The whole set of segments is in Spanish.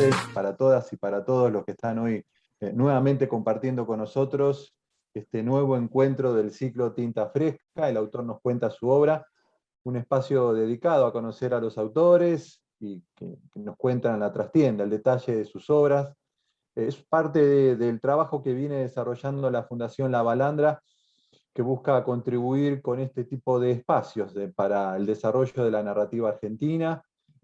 tardes para todas y para todos los que están hoy nuevamente compartiendo con nosotros este nuevo encuentro del ciclo Tinta Fresca. El autor nos cuenta su obra, un espacio dedicado a conocer a los autores y que nos cuentan la trastienda, el detalle de sus obras. Es parte del trabajo que viene desarrollando la Fundación La Balandra, que busca contribuir con este tipo de espacios para el desarrollo de la narrativa argentina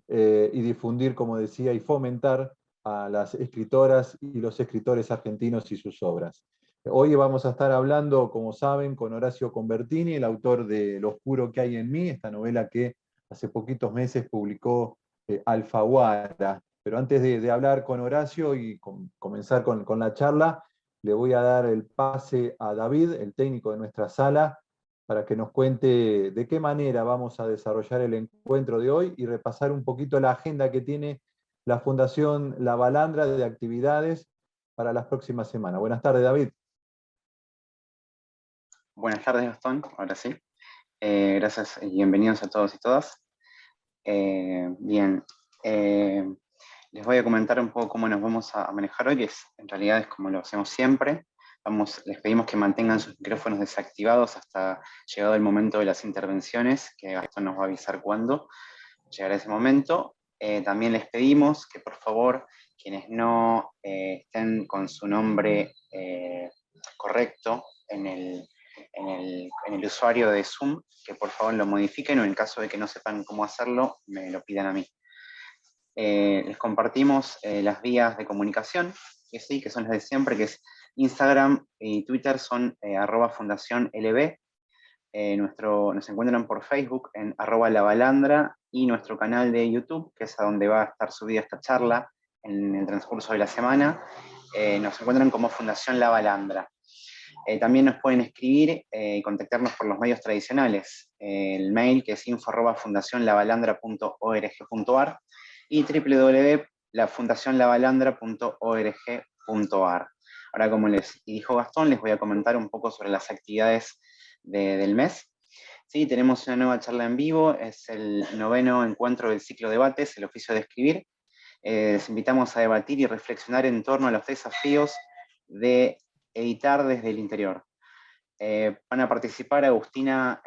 y difundir, como decía, y fomentar a las escritoras y los escritores argentinos y sus obras. Hoy vamos a estar hablando, como saben, con Horacio Convertini, el autor de Lo oscuro que hay en mí, esta novela que hace poquitos meses publicó Alfaguara. Pero antes de hablar con Horacio y comenzar con la charla, le voy a dar el pase a David, el técnico de nuestra sala, para que nos cuente de qué manera vamos a desarrollar el encuentro de hoy y repasar un poquito la agenda que tiene la Fundación La Balandra de actividades para las próximas semanas. Buenas tardes, David. Buenas tardes, Gastón, ahora sí. Gracias y bienvenidos a todos y todas. Bien, les voy a comentar un poco cómo nos vamos a manejar hoy, que en realidad es como lo hacemos siempre. Les pedimos que mantengan sus micrófonos desactivados hasta llegado el momento de las intervenciones, que Gastón nos va a avisar cuándo llegará ese momento. También les pedimos que por favor, quienes no estén con su nombre correcto en el usuario de Zoom, que por favor lo modifiquen, o en caso de que no sepan cómo hacerlo, me lo pidan a mí. Les compartimos las vías de comunicación, que son las de siempre, que es Instagram y Twitter son @fundacionLB. Nos encuentran por Facebook en @labalandra y nuestro canal de YouTube, que es a donde va a estar subida esta charla en el transcurso de la semana, nos encuentran como Fundación La Balandra. También nos pueden escribir y contactarnos por los medios tradicionales. El mail, que es info@fundacionlabalandra.org.ar y www.lafundacionlabalandra.org.ar. Ahora, como les dijo Gastón, les voy a comentar un poco sobre las actividades del mes. Sí, tenemos una nueva charla en vivo, es el 9º encuentro del ciclo Debates, el oficio de escribir. Les invitamos a debatir y reflexionar en torno a los desafíos de editar desde el interior. Van a participar Eugenia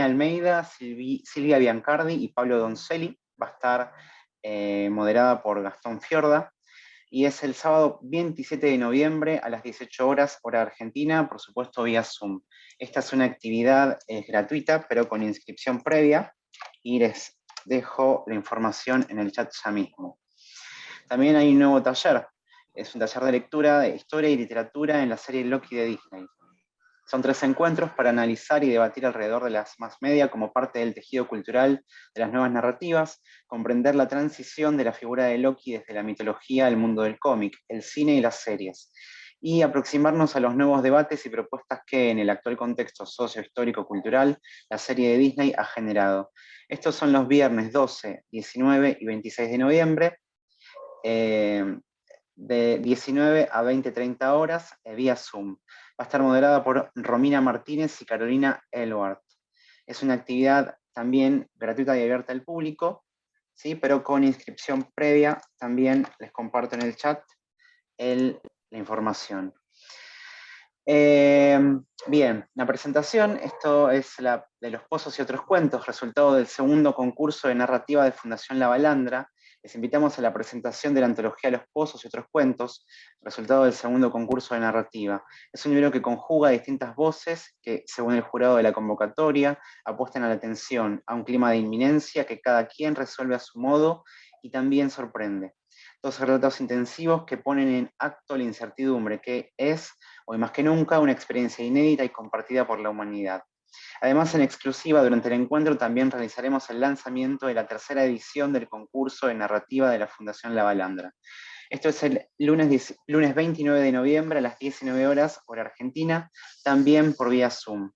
Almeida, Silvia Biancardi y Pablo Donzelli. Va a estar moderada por Gastón Fiorda. Y es el sábado 27 de noviembre a las 18 horas, hora argentina, por supuesto vía Zoom. Esta es una actividad gratuita, pero con inscripción previa, y les dejo la información en el chat ya mismo. También hay un nuevo taller. Es un taller de lectura de historia y literatura en la serie Loki de Disney. Son 3 encuentros para analizar y debatir alrededor de las mass media como parte del tejido cultural de las nuevas narrativas, comprender la transición de la figura de Loki desde la mitología al mundo del cómic, el cine y las series, y aproximarnos a los nuevos debates y propuestas que en el actual contexto socio-histórico-cultural la serie de Disney ha generado. Estos son los viernes 12, 19 y 26 de noviembre, de 19 a 20-30 horas, vía Zoom. Va a estar moderada por Romina Martínez y Carolina Elwart. Es una actividad también gratuita y abierta al público, ¿sí? Pero con inscripción previa. También les comparto en el chat la información. Bien, la presentación, esto es de Los Pozos y otros cuentos, resultado del segundo concurso de narrativa de Fundación La Balandra. Les invitamos a la presentación de la antología Los Pozos y otros cuentos, resultado del segundo concurso de narrativa. Es un libro que conjuga distintas voces que, según el jurado de la convocatoria, apuestan a la atención, a un clima de inminencia que cada quien resuelve a su modo y también sorprende. 2 relatos intensivos que ponen en acto la incertidumbre, que es, hoy más que nunca, una experiencia inédita y compartida por la humanidad. Además, en exclusiva, durante el encuentro también realizaremos el lanzamiento de la 3ª edición del concurso de narrativa de la Fundación La Balandra. Esto es el lunes 29 de noviembre a las 19 horas, hora argentina, también por vía Zoom.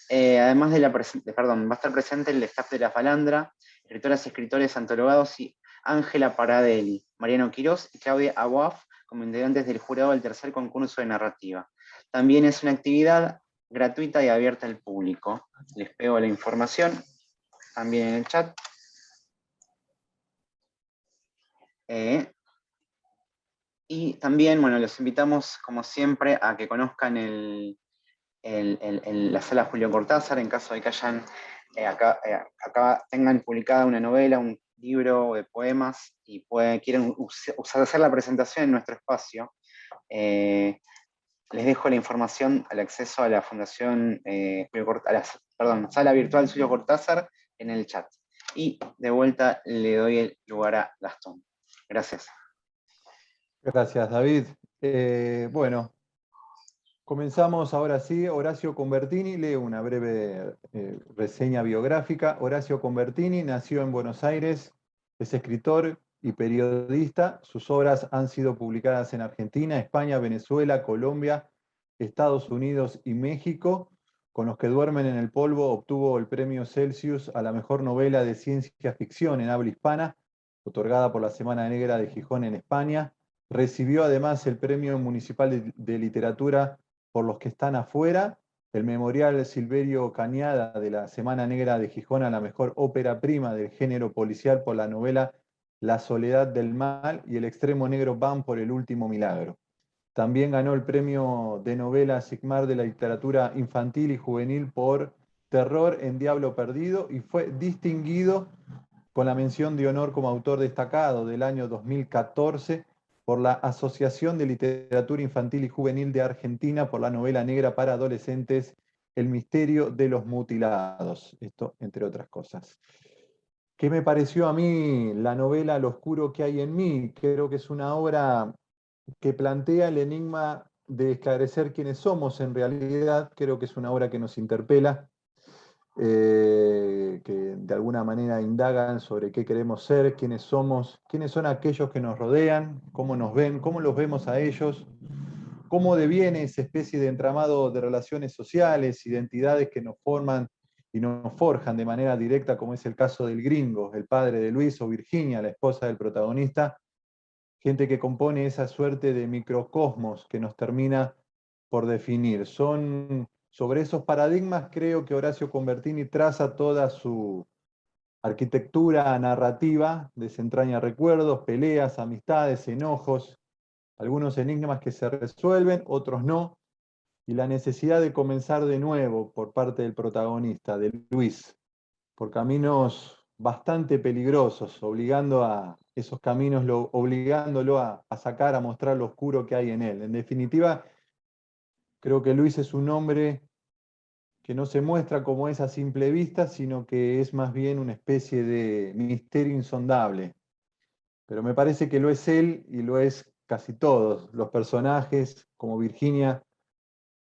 Además va a estar presente el staff de La Balandra, escritoras y escritores antologados y Ángela Paradelli, Mariano Quirós y Claudia Aguaf como integrantes del jurado del 3er concurso de narrativa. También es una actividad gratuita y abierta al público. Les pego la información también en el chat. también, bueno, los invitamos, como siempre, a que conozcan la sala Julio Cortázar, en caso de que hayan, acá tengan publicada una novela, un libro de poemas, y quieren hacer la presentación en nuestro espacio. Les dejo la información al acceso a la Fundación, Sala Virtual Julio Cortázar en el chat. Y de vuelta le doy el lugar a Gastón. Gracias. Gracias, David. Bueno, comenzamos ahora sí. Horacio Convertini lee una breve reseña biográfica. Horacio Convertini nació en Buenos Aires, es escritor y periodista. Sus obras han sido publicadas en Argentina, España, Venezuela, Colombia, Estados Unidos y México. Con Los que duermen en el polvo obtuvo el premio Celsius a la mejor novela de ciencia ficción en habla hispana, otorgada por la Semana Negra de Gijón en España. Recibió además el Premio Municipal de Literatura por Los que están afuera, el Memorial Silverio Cañada de la Semana Negra de Gijón a la mejor ópera prima del género policial por la novela La Soledad del Mal y el Extremo Negro Van por El Último Milagro. También ganó el premio de novela Sigmar de la literatura infantil y juvenil por Terror en Diablo Perdido y fue distinguido con la mención de honor como autor destacado del año 2014 por la Asociación de Literatura Infantil y Juvenil de Argentina por la novela negra para adolescentes El misterio de los mutilados. Esto, entre otras cosas. ¿Qué me pareció a mí la novela Lo oscuro que hay en mí? Creo que es una obra que plantea el enigma de esclarecer quiénes somos en realidad. Creo que es una obra que nos interpela, que de alguna manera indagan sobre qué queremos ser, quiénes somos, quiénes son aquellos que nos rodean, cómo nos ven, cómo los vemos a ellos, cómo deviene esa especie de entramado de relaciones sociales, identidades que nos forman y nos forjan de manera directa, como es el caso del Gringo, el padre de Luis, o Virginia, la esposa del protagonista, gente que compone esa suerte de microcosmos que nos termina por definir. Sobre esos paradigmas creo que Horacio Convertini traza toda su arquitectura narrativa, desentraña recuerdos, peleas, amistades, enojos, algunos enigmas que se resuelven, otros no, y la necesidad de comenzar de nuevo por parte del protagonista, de Luis, por caminos bastante peligrosos, obligando a esos caminos, obligándolo a sacar, a mostrar lo oscuro que hay en él. En definitiva, creo que Luis es un hombre que no se muestra como es a simple vista, sino que es más bien una especie de misterio insondable. Pero me parece que lo es él y lo es casi todos los personajes, como Virginia,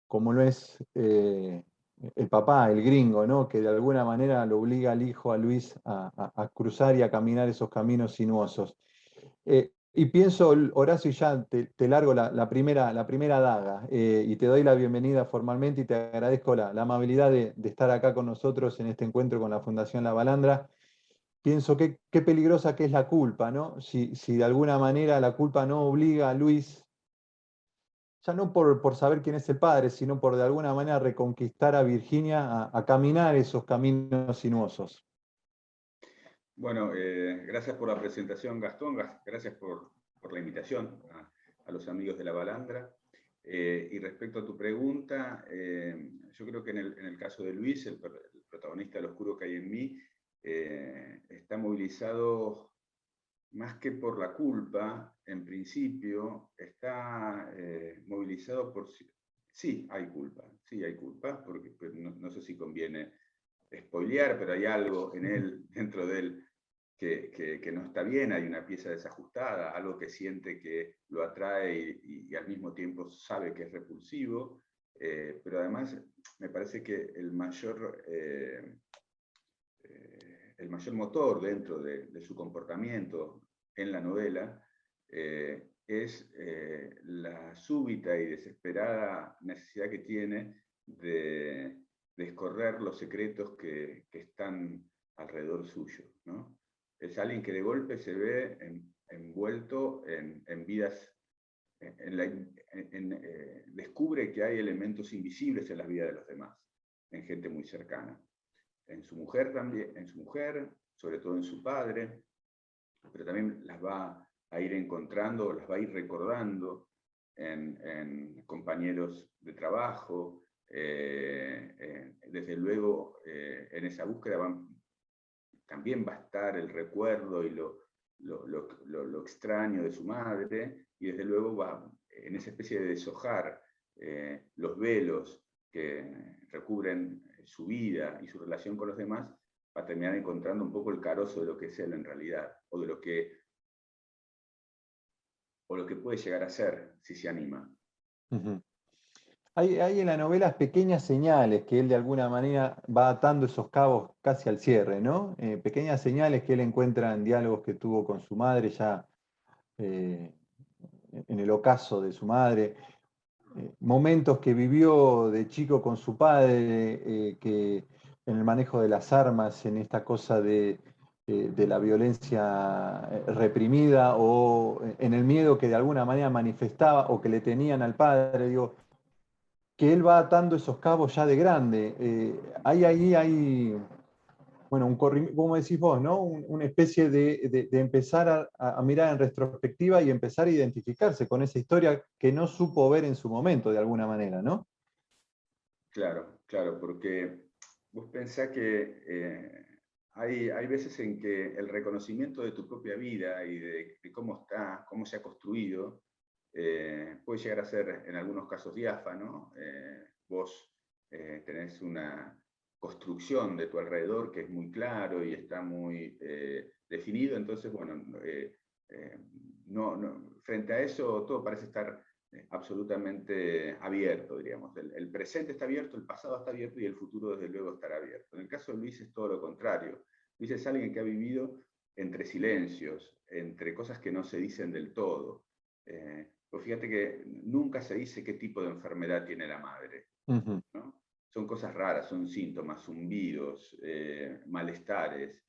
como lo es el papá, el Gringo, ¿no? Que de alguna manera lo obliga al hijo, a Luis, a cruzar y a caminar esos caminos sinuosos. Y pienso, Horacio, y ya te largo la primera daga, y te doy la bienvenida formalmente y te agradezco la amabilidad de estar acá con nosotros en este encuentro con la Fundación La Balandra. Pienso qué peligrosa que es la culpa, ¿no? Si de alguna manera la culpa no obliga a Luis, ya no por saber quién es el padre, sino por de alguna manera reconquistar a Virginia a caminar esos caminos sinuosos. Bueno, gracias por la presentación, Gastón, gracias por la invitación a los amigos de La Balandra. Y respecto a tu pregunta, yo creo que en el caso de Luis, el protagonista del oscuro que hay en mí, está movilizado más que por la culpa, en principio, está movilizado por... Sí, hay culpa, porque no sé si conviene spoilear, pero hay algo en él, dentro de él, que no está bien, hay una pieza desajustada, algo que siente que lo atrae y al mismo tiempo sabe que es repulsivo, pero además me parece que el mayor motor dentro de su comportamiento en la novela es la súbita y desesperada necesidad que tiene de escorrer los secretos que están alrededor suyo, ¿no? Es alguien que de golpe se ve envuelto en vidas, descubre que hay elementos invisibles en las vidas de los demás, en gente muy cercana. En su mujer también, sobre todo en su padre, pero también las va a ir encontrando, las va a ir recordando en compañeros de trabajo. Desde luego, en esa búsqueda también va a estar el recuerdo y lo extraño de su madre, y desde luego va en esa especie de deshojar los velos que recubren su vida y su relación con los demás, va a terminar encontrando un poco el carozo de lo que es él en realidad, o de lo que puede llegar a ser si se anima. Uh-huh. Hay en la novela pequeñas señales que él de alguna manera va atando esos cabos casi al cierre, ¿no? Pequeñas señales que él encuentra en diálogos que tuvo con su madre ya en el ocaso de su madre, momentos que vivió de chico con su padre, que en el manejo de las armas, en esta cosa de la violencia reprimida o en el miedo que de alguna manera manifestaba o que le tenían al padre, digo, que él va atando esos cabos ya de grande. Hay, bueno, como decís vos, ¿no? Una especie de empezar a mirar en retrospectiva y empezar a identificarse con esa historia que no supo ver en su momento, de alguna manera, ¿no? Claro, claro, porque vos pensás que hay veces en que el reconocimiento de tu propia vida y de cómo está, cómo se ha construido, puede llegar a ser en algunos casos diáfano. Vos tenés una construcción de tu alrededor que es muy claro y está muy definido, entonces, bueno, frente a eso todo parece estar absolutamente abierto, diríamos. El presente está abierto, el pasado está abierto y el futuro desde luego estará abierto. En el caso de Luis es todo lo contrario. Luis es alguien que ha vivido entre silencios, entre cosas que no se dicen del todo. Pues fíjate que nunca se dice qué tipo de enfermedad tiene la madre, ¿no? Son cosas raras, son síntomas, zumbidos, malestares,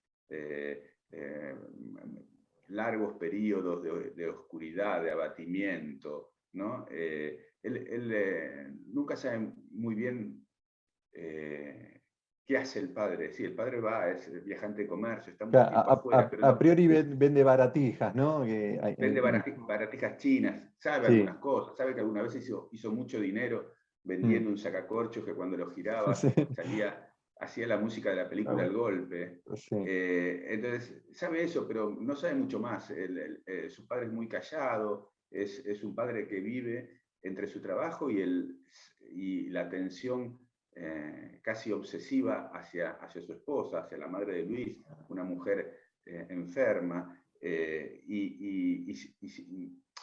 largos periodos de oscuridad, de abatimiento, ¿no? Él nunca sabe muy bien qué hace el padre. Sí, el padre es viajante de comercio, está mucho tiempo afuera, pero A priori vende baratijas, ¿no? vende baratijas chinas, sabe Sí. algunas cosas, sabe que alguna vez hizo mucho dinero vendiendo un sacacorchos que cuando lo girabas Sí. hacía la música de la película El Golpe. Sí. Entonces, sabe eso, pero no sabe mucho más. Su padre es muy callado, es un padre que vive entre su trabajo y la tensión casi obsesiva hacia su esposa, hacia la madre de Luis, una mujer enferma.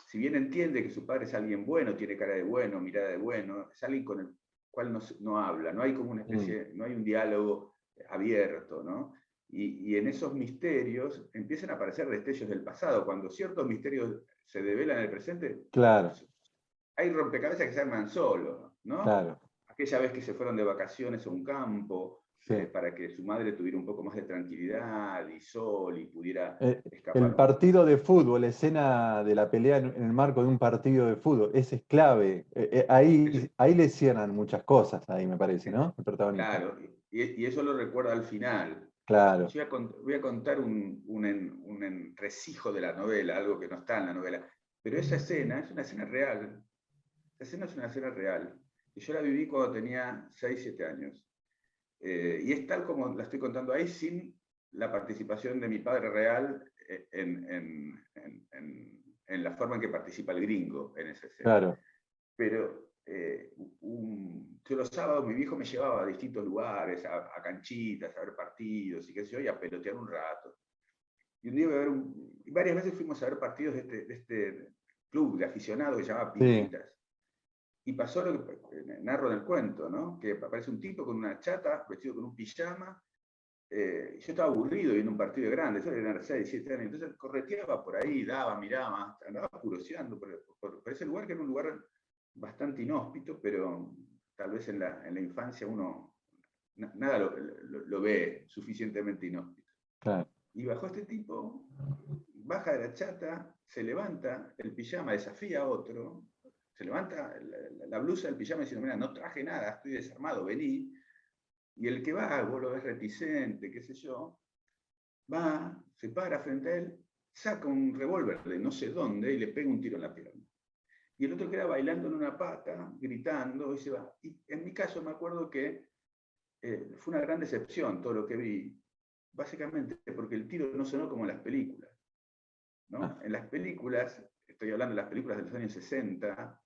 Si bien entiende que su padre es alguien bueno, tiene cara de bueno, mirada de bueno, es alguien con el cual no habla, no hay como una especie, no hay un diálogo abierto, ¿no? Y en esos misterios empiezan a aparecer destellos del pasado. Cuando ciertos misterios se develan en el presente, Claro, hay rompecabezas que se arman solos, ¿no? claro. Aquella vez que se fueron de vacaciones a un campo, Sí. para que su madre tuviera un poco más de tranquilidad y sol y pudiera escapar El un poco. partido de fútbol, la escena de la pelea en el marco de un partido de fútbol, ese es clave. Ahí le cierran muchas cosas, ahí me parece, ¿no? El protagonista. Claro, y eso lo recuerda al final. Claro. Yo voy a contar un entresijo de la novela, algo que no está en la novela, pero esa escena es una escena real. Esa escena es una escena real. Y yo la viví cuando tenía 6, 7 años. Y es tal como la estoy contando ahí, sin la participación de mi padre real en la forma en que participa el gringo en esa escena. Claro. Pero yo los sábados mi viejo me llevaba a distintos lugares, a canchitas, a ver partidos y qué sé yo, y a pelotear un rato. Y un día varias veces fuimos a ver partidos de este club de aficionados que se llama Pinitas. Sí. Y pasó lo que narro en el cuento, ¿no? Que aparece un tipo con una chata, vestido con un pijama. Yo estaba aburrido viendo un partido grande, yo tenía 6, 7 años, entonces correteaba por ahí, miraba, andaba curioseando por ese lugar, que era un lugar bastante inhóspito, pero tal vez en la infancia uno nada lo ve suficientemente inhóspito. Claro. Y bajó este tipo, baja de la chata, se levanta el pijama, desafía a otro, se levanta la blusa del pijama diciendo, mira, no traje nada, estoy desarmado, vení. Y el que va, vos lo ves reticente, qué sé yo, va, se para frente a él, saca un revólver de no sé dónde y le pega un tiro en la pierna. y el otro queda bailando en una pata, gritando, y se va. Y en mi caso me acuerdo que fue una gran decepción todo lo que vi, básicamente porque el tiro no sonó como en las películas, ¿no? En las películas, estoy hablando de las películas de los años 60,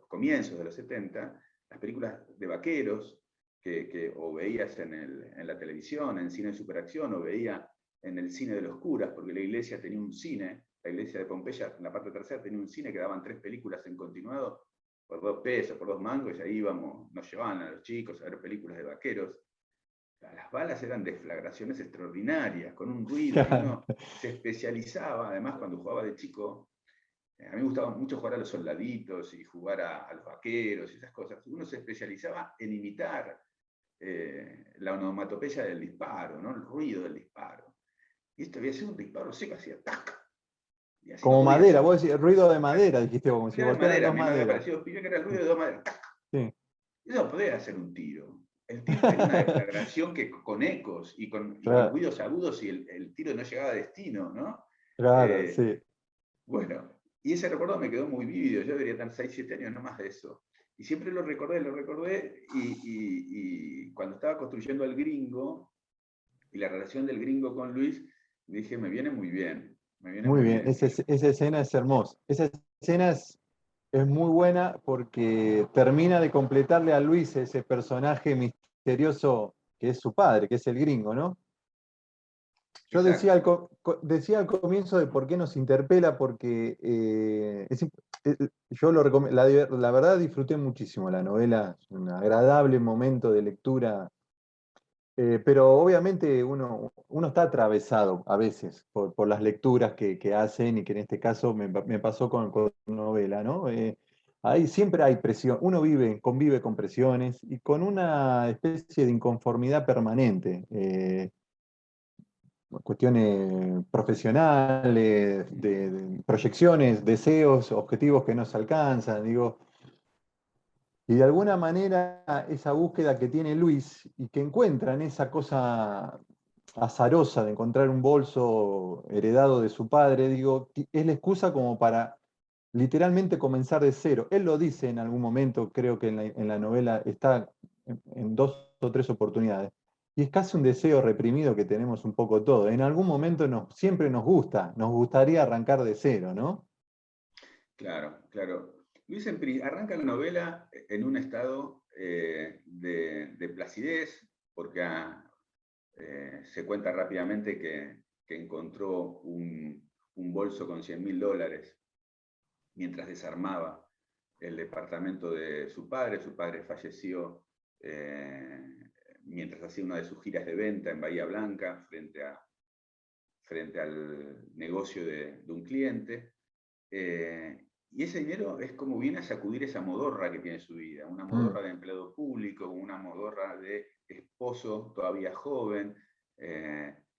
comienzos de los 70, las películas de vaqueros, que o veías en la televisión, en cine de superacción, o veía en el cine de los curas, porque la iglesia tenía un cine, la iglesia de Pompeya, en la parte tercera, tenía un cine que daban 3 películas en continuado, por 2 pesos, por 2 mangos, y ahí íbamos, nos llevaban a los chicos a ver películas de vaqueros. Las balas eran deflagraciones extraordinarias, con un ruido, y uno se especializaba, además cuando jugaba de chico, a mí me gustaba mucho jugar a los soldaditos y jugar a los vaqueros y esas cosas. Uno se especializaba en imitar la onomatopeya del disparo, ¿no? El ruido del disparo. Y esto había sido un disparo seco, hacía tac. Y así no Como podía madera, ser. vos decís, ruido de madera, dijiste vos, como si Era de golpearan madera, a dos mí me había maderas. parecido que era el ruido de 2 maderas. ¡Tac! Sí, Y no podía hacer un tiro. El tiro tenía una deflagración que, con ecos y con claro, ruidos agudos, y el tiro no llegaba a destino, ¿no? claro, Eh, sí. bueno, y ese recuerdo me quedó muy vívido. Yo debería tener 6, 7 años, no más de eso. Y siempre lo recordé, y cuando estaba construyendo al gringo, y la relación del gringo con Luis, dije, me viene muy bien, me viene Muy muy bien, bien. esa escena es hermosa. Esa escena es muy buena porque termina de completarle a Luis ese personaje misterioso que es su padre, que es el gringo, ¿no? Yo decía Exacto. decía al comienzo de por qué nos interpela, porque yo la verdad disfruté muchísimo la novela, es un agradable momento de lectura, pero obviamente uno está atravesado a veces por las lecturas que hacen, y que en este caso me pasó con novela, ¿no? Ahí siempre hay presión, uno convive con presiones y con una especie de inconformidad permanente. Cuestiones profesionales, de proyecciones, deseos, objetivos que no se alcanzan, digo, y de alguna manera esa búsqueda que tiene Luis y que encuentra en esa cosa azarosa de encontrar un bolso heredado de su padre, digo, es la excusa como para literalmente comenzar de cero. Él lo dice en algún momento, creo que en la novela está en 2 o 3 oportunidades. Y es casi un deseo reprimido que tenemos un poco todos. En algún momento siempre nos gustaría arrancar de cero, ¿no? Claro, claro. Luis arranca la novela en un estado de placidez, porque se cuenta rápidamente que encontró un bolso con $100.000 mientras desarmaba el departamento de su padre. Su padre falleció mientras hacía una de sus giras de venta en Bahía Blanca, frente al negocio de un cliente. Y ese dinero es como viene a sacudir esa modorra que tiene su vida, una Mm, modorra de empleado público, una modorra de esposo todavía joven,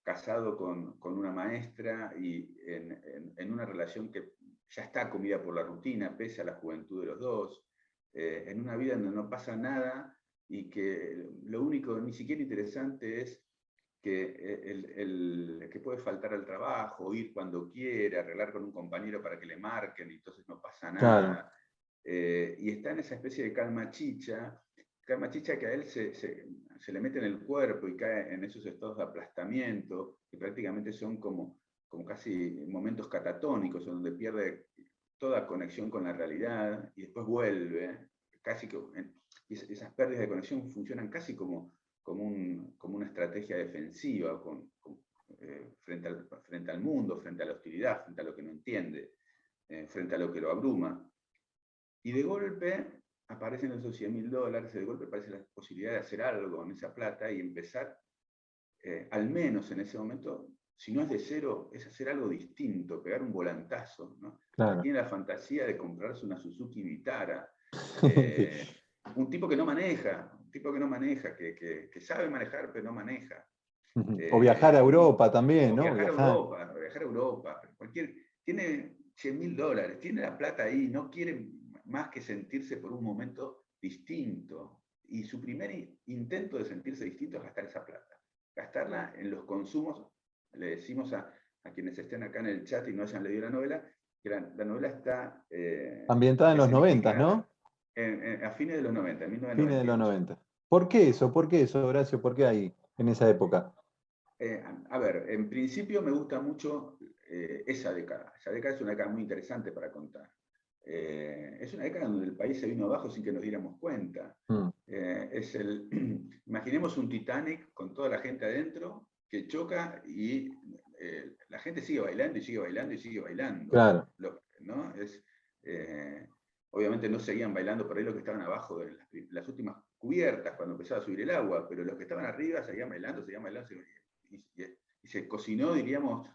casado con una maestra, y en una relación que ya está comida por la rutina, pese a la juventud de los dos, en una vida donde no pasa nada, y que lo único ni siquiera interesante es que puede faltar al trabajo, ir cuando quiere, arreglar con un compañero para que le marquen, y entonces no pasa claro. nada. Y está en esa especie de calma chicha que a él se le mete en el cuerpo y cae en esos estados de aplastamiento, que prácticamente son como casi momentos catatónicos, donde pierde toda conexión con la realidad y después vuelve. Casi que esas pérdidas de conexión funcionan casi como una estrategia defensiva frente al mundo, frente a la hostilidad, frente a lo que no entiende, frente a lo que lo abruma. Y de golpe aparecen esos $100.000, y de golpe aparece la posibilidad de hacer algo con esa plata y empezar, al menos en ese momento, si no es de cero, es hacer algo distinto, pegar un volantazo, ¿no? Él Claro. tiene la fantasía de comprarse una Suzuki Vitara. Sí. Un tipo que no maneja, que sabe manejar, pero no maneja. O viajar a Europa también, O ¿no? viajar a Viajar. Europa, tiene $100.000, tiene la plata ahí, no quiere más que sentirse por un momento distinto. Y su primer intento de sentirse distinto es gastar esa plata. Gastarla en los consumos, le decimos a a quienes estén acá en el chat y no hayan leído la novela, que la novela está... ambientada en los 90, ¿no? A fines de los 90, en Fines de los 1998. 90. ¿Por qué eso? ¿Por qué eso, Horacio? ¿Por qué ahí, en esa época? A ver, en principio me gusta mucho esa década. Esa década es una década muy interesante para contar. Es una década donde el país se vino abajo sin que nos diéramos cuenta. Imaginemos un Titanic con toda la gente adentro que choca y la gente sigue bailando y sigue bailando y sigue bailando. Claro. ¿No? Obviamente no seguían bailando por ahí los que estaban abajo de las últimas cubiertas cuando empezaba a subir el agua, pero los que estaban arriba seguían bailando, y se cocinó, diríamos,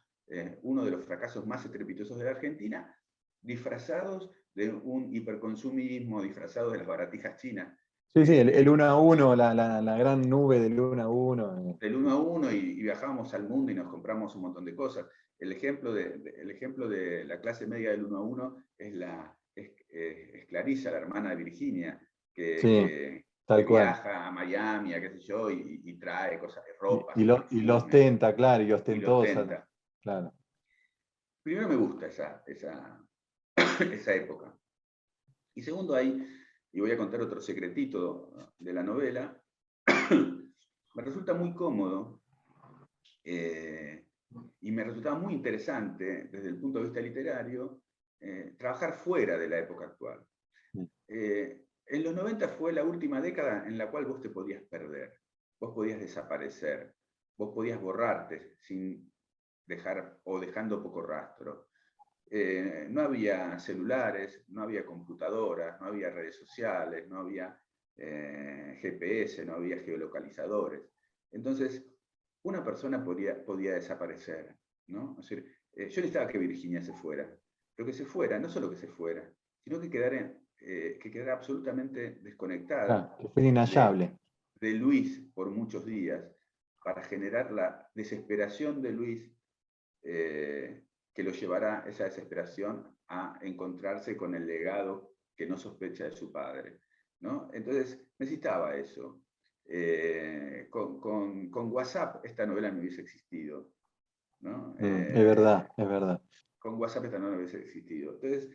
uno de los fracasos más estrepitosos de la Argentina, disfrazados de un hiperconsumismo, disfrazados de las baratijas chinas. Sí, el 1 a 1, la gran nube del 1 a 1. Del 1 a 1 y viajábamos al mundo y nos compramos un montón de cosas. El ejemplo de la clase media del 1 a 1 es Clarisa, la hermana de Virginia, que viaja a Miami, a qué sé yo, y trae cosas de ropa. Y lo ostenta, claro, y ostentosa. Claro. Primero me gusta esa época. Y segundo, y voy a contar otro secretito de la novela, me resulta muy cómodo y me resultaba muy interesante desde el punto de vista literario trabajar fuera de la época actual. En los 90 fue la última década en la cual vos te podías perder, vos podías desaparecer, vos podías borrarte sin dejar o dejando poco rastro. No había celulares, no había computadoras, no había redes sociales, no había GPS, no había geolocalizadores. Entonces, una persona podía desaparecer, ¿no? Es decir, yo necesitaba que Virginia se fuera, pero que se fuera, no solo que se fuera, sino que quedara absolutamente desconectada, que fue inhallable, de Luis por muchos días, para generar la desesperación de Luis, que lo llevará, esa desesperación, a encontrarse con el legado que no sospecha de su padre, ¿no? Entonces necesitaba eso. Con WhatsApp esta novela no hubiese existido, ¿no? Es verdad, es verdad. Con WhatsApp esta novela no hubiese existido. Entonces,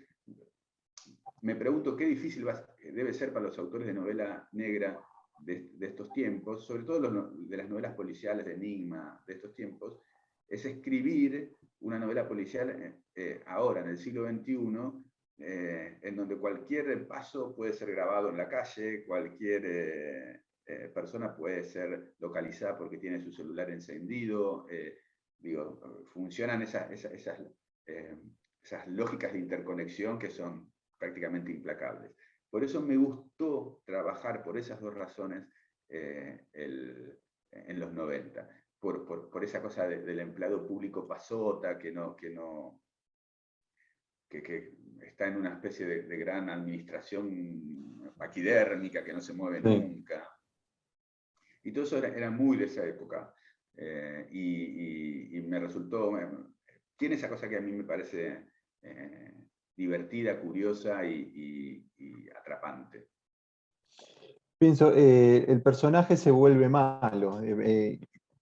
me pregunto qué difícil debe ser para los autores de novela negra de estos tiempos, sobre todo de las novelas policiales de enigma de estos tiempos, es escribir una novela policial ahora, en el siglo XXI, en donde cualquier paso puede ser grabado en la calle, cualquier persona puede ser localizada porque tiene su celular encendido. Funcionan esas lógicas de interconexión que son prácticamente implacables. Por eso me gustó trabajar por esas dos razones en los 90. Por esa cosa del empleado público pasota, que está en una especie de gran administración paquidérmica que no se mueve nunca. Y todo eso era muy de esa época. Y me resultó... tiene esa cosa que a mí me parece divertida, curiosa y atrapante. Pienso, el personaje se vuelve malo.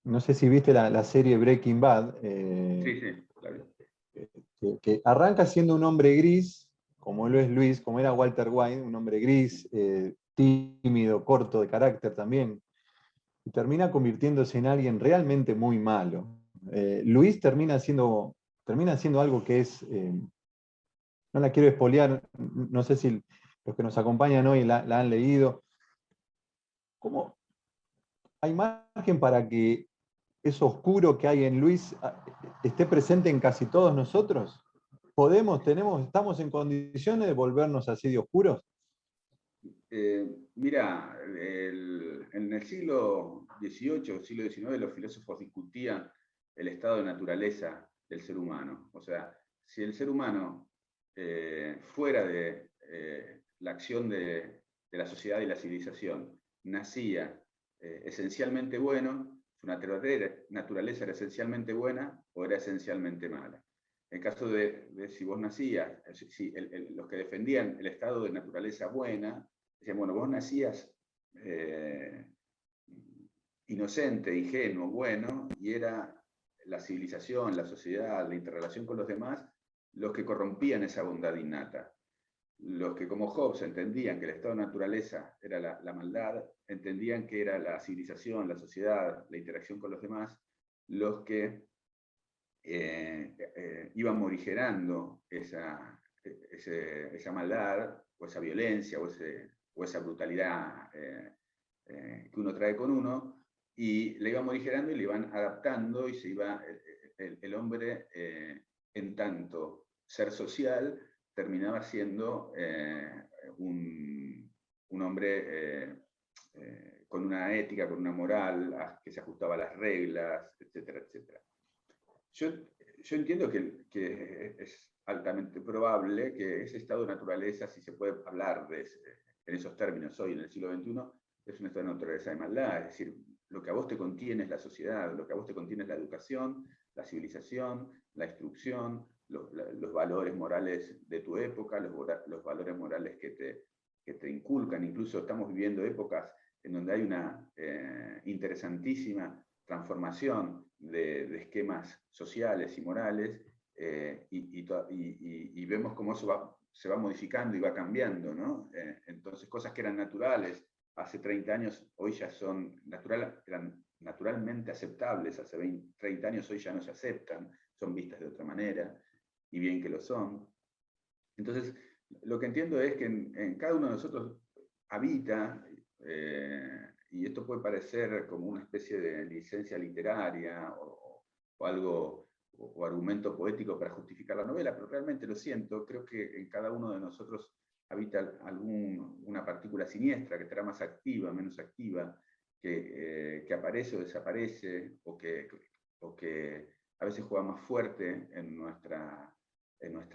No sé si viste la serie Breaking Bad. Sí, claro. Que arranca siendo un hombre gris, como lo es Luis, como era Walter White, un hombre gris, tímido, corto de carácter también, y termina convirtiéndose en alguien realmente muy malo. Luis termina siendo algo que es, no la quiero espolear, no sé si los que nos acompañan hoy la han leído. ¿Cómo hay margen para que eso oscuro que hay en Luis esté presente en casi todos nosotros? ¿Estamos en condiciones de volvernos así de oscuros? Mira, en el siglo XVIII, siglo XIX, los filósofos discutían el estado de naturaleza del ser humano. O sea, si el ser humano, fuera de la acción de la sociedad y la civilización, nacía esencialmente bueno, su naturaleza era esencialmente buena o era esencialmente mala. En caso de si vos nacías, los que defendían el estado de naturaleza buena, decían, bueno, vos nacías inocente, ingenuo, bueno, y era la civilización, la sociedad, la interrelación con los demás, los que corrompían esa bondad innata. Los que, como Hobbes, entendían que el estado de naturaleza era la maldad, entendían que era la civilización, la sociedad, la interacción con los demás, los que iban morigerando esa maldad, o esa violencia, o esa brutalidad que uno trae con uno, y le iban morigerando y le iban adaptando, y se iba el hombre, en tanto ser social, terminaba siendo un hombre con una ética, con una moral, que se ajustaba a las reglas, etcétera, etcétera. Yo entiendo que es altamente probable que ese estado de naturaleza, si se puede hablar en esos términos hoy en el siglo XXI, es un estado de naturaleza de maldad. Es decir, lo que a vos te contiene es la sociedad, lo que a vos te contiene es la educación, la civilización, la instrucción, los valores morales de tu época, los valores morales que te inculcan. Incluso estamos viviendo épocas en donde hay una interesantísima transformación de esquemas sociales y morales, y vemos cómo eso se va modificando y va cambiando, ¿no? Entonces, cosas que eran naturales hace 30 años, hoy ya eran naturalmente aceptables, hace 30 años hoy ya no se aceptan, son vistas de otra manera, y bien que lo son. Entonces, lo que entiendo es que en cada uno de nosotros habita, y esto puede parecer como una especie de licencia literaria o algo, o argumento poético para justificar la novela, pero realmente lo siento, creo que en cada uno de nosotros habita una partícula siniestra que estará más activa, menos activa, que aparece o desaparece, o que a veces juega más fuerte en nuestra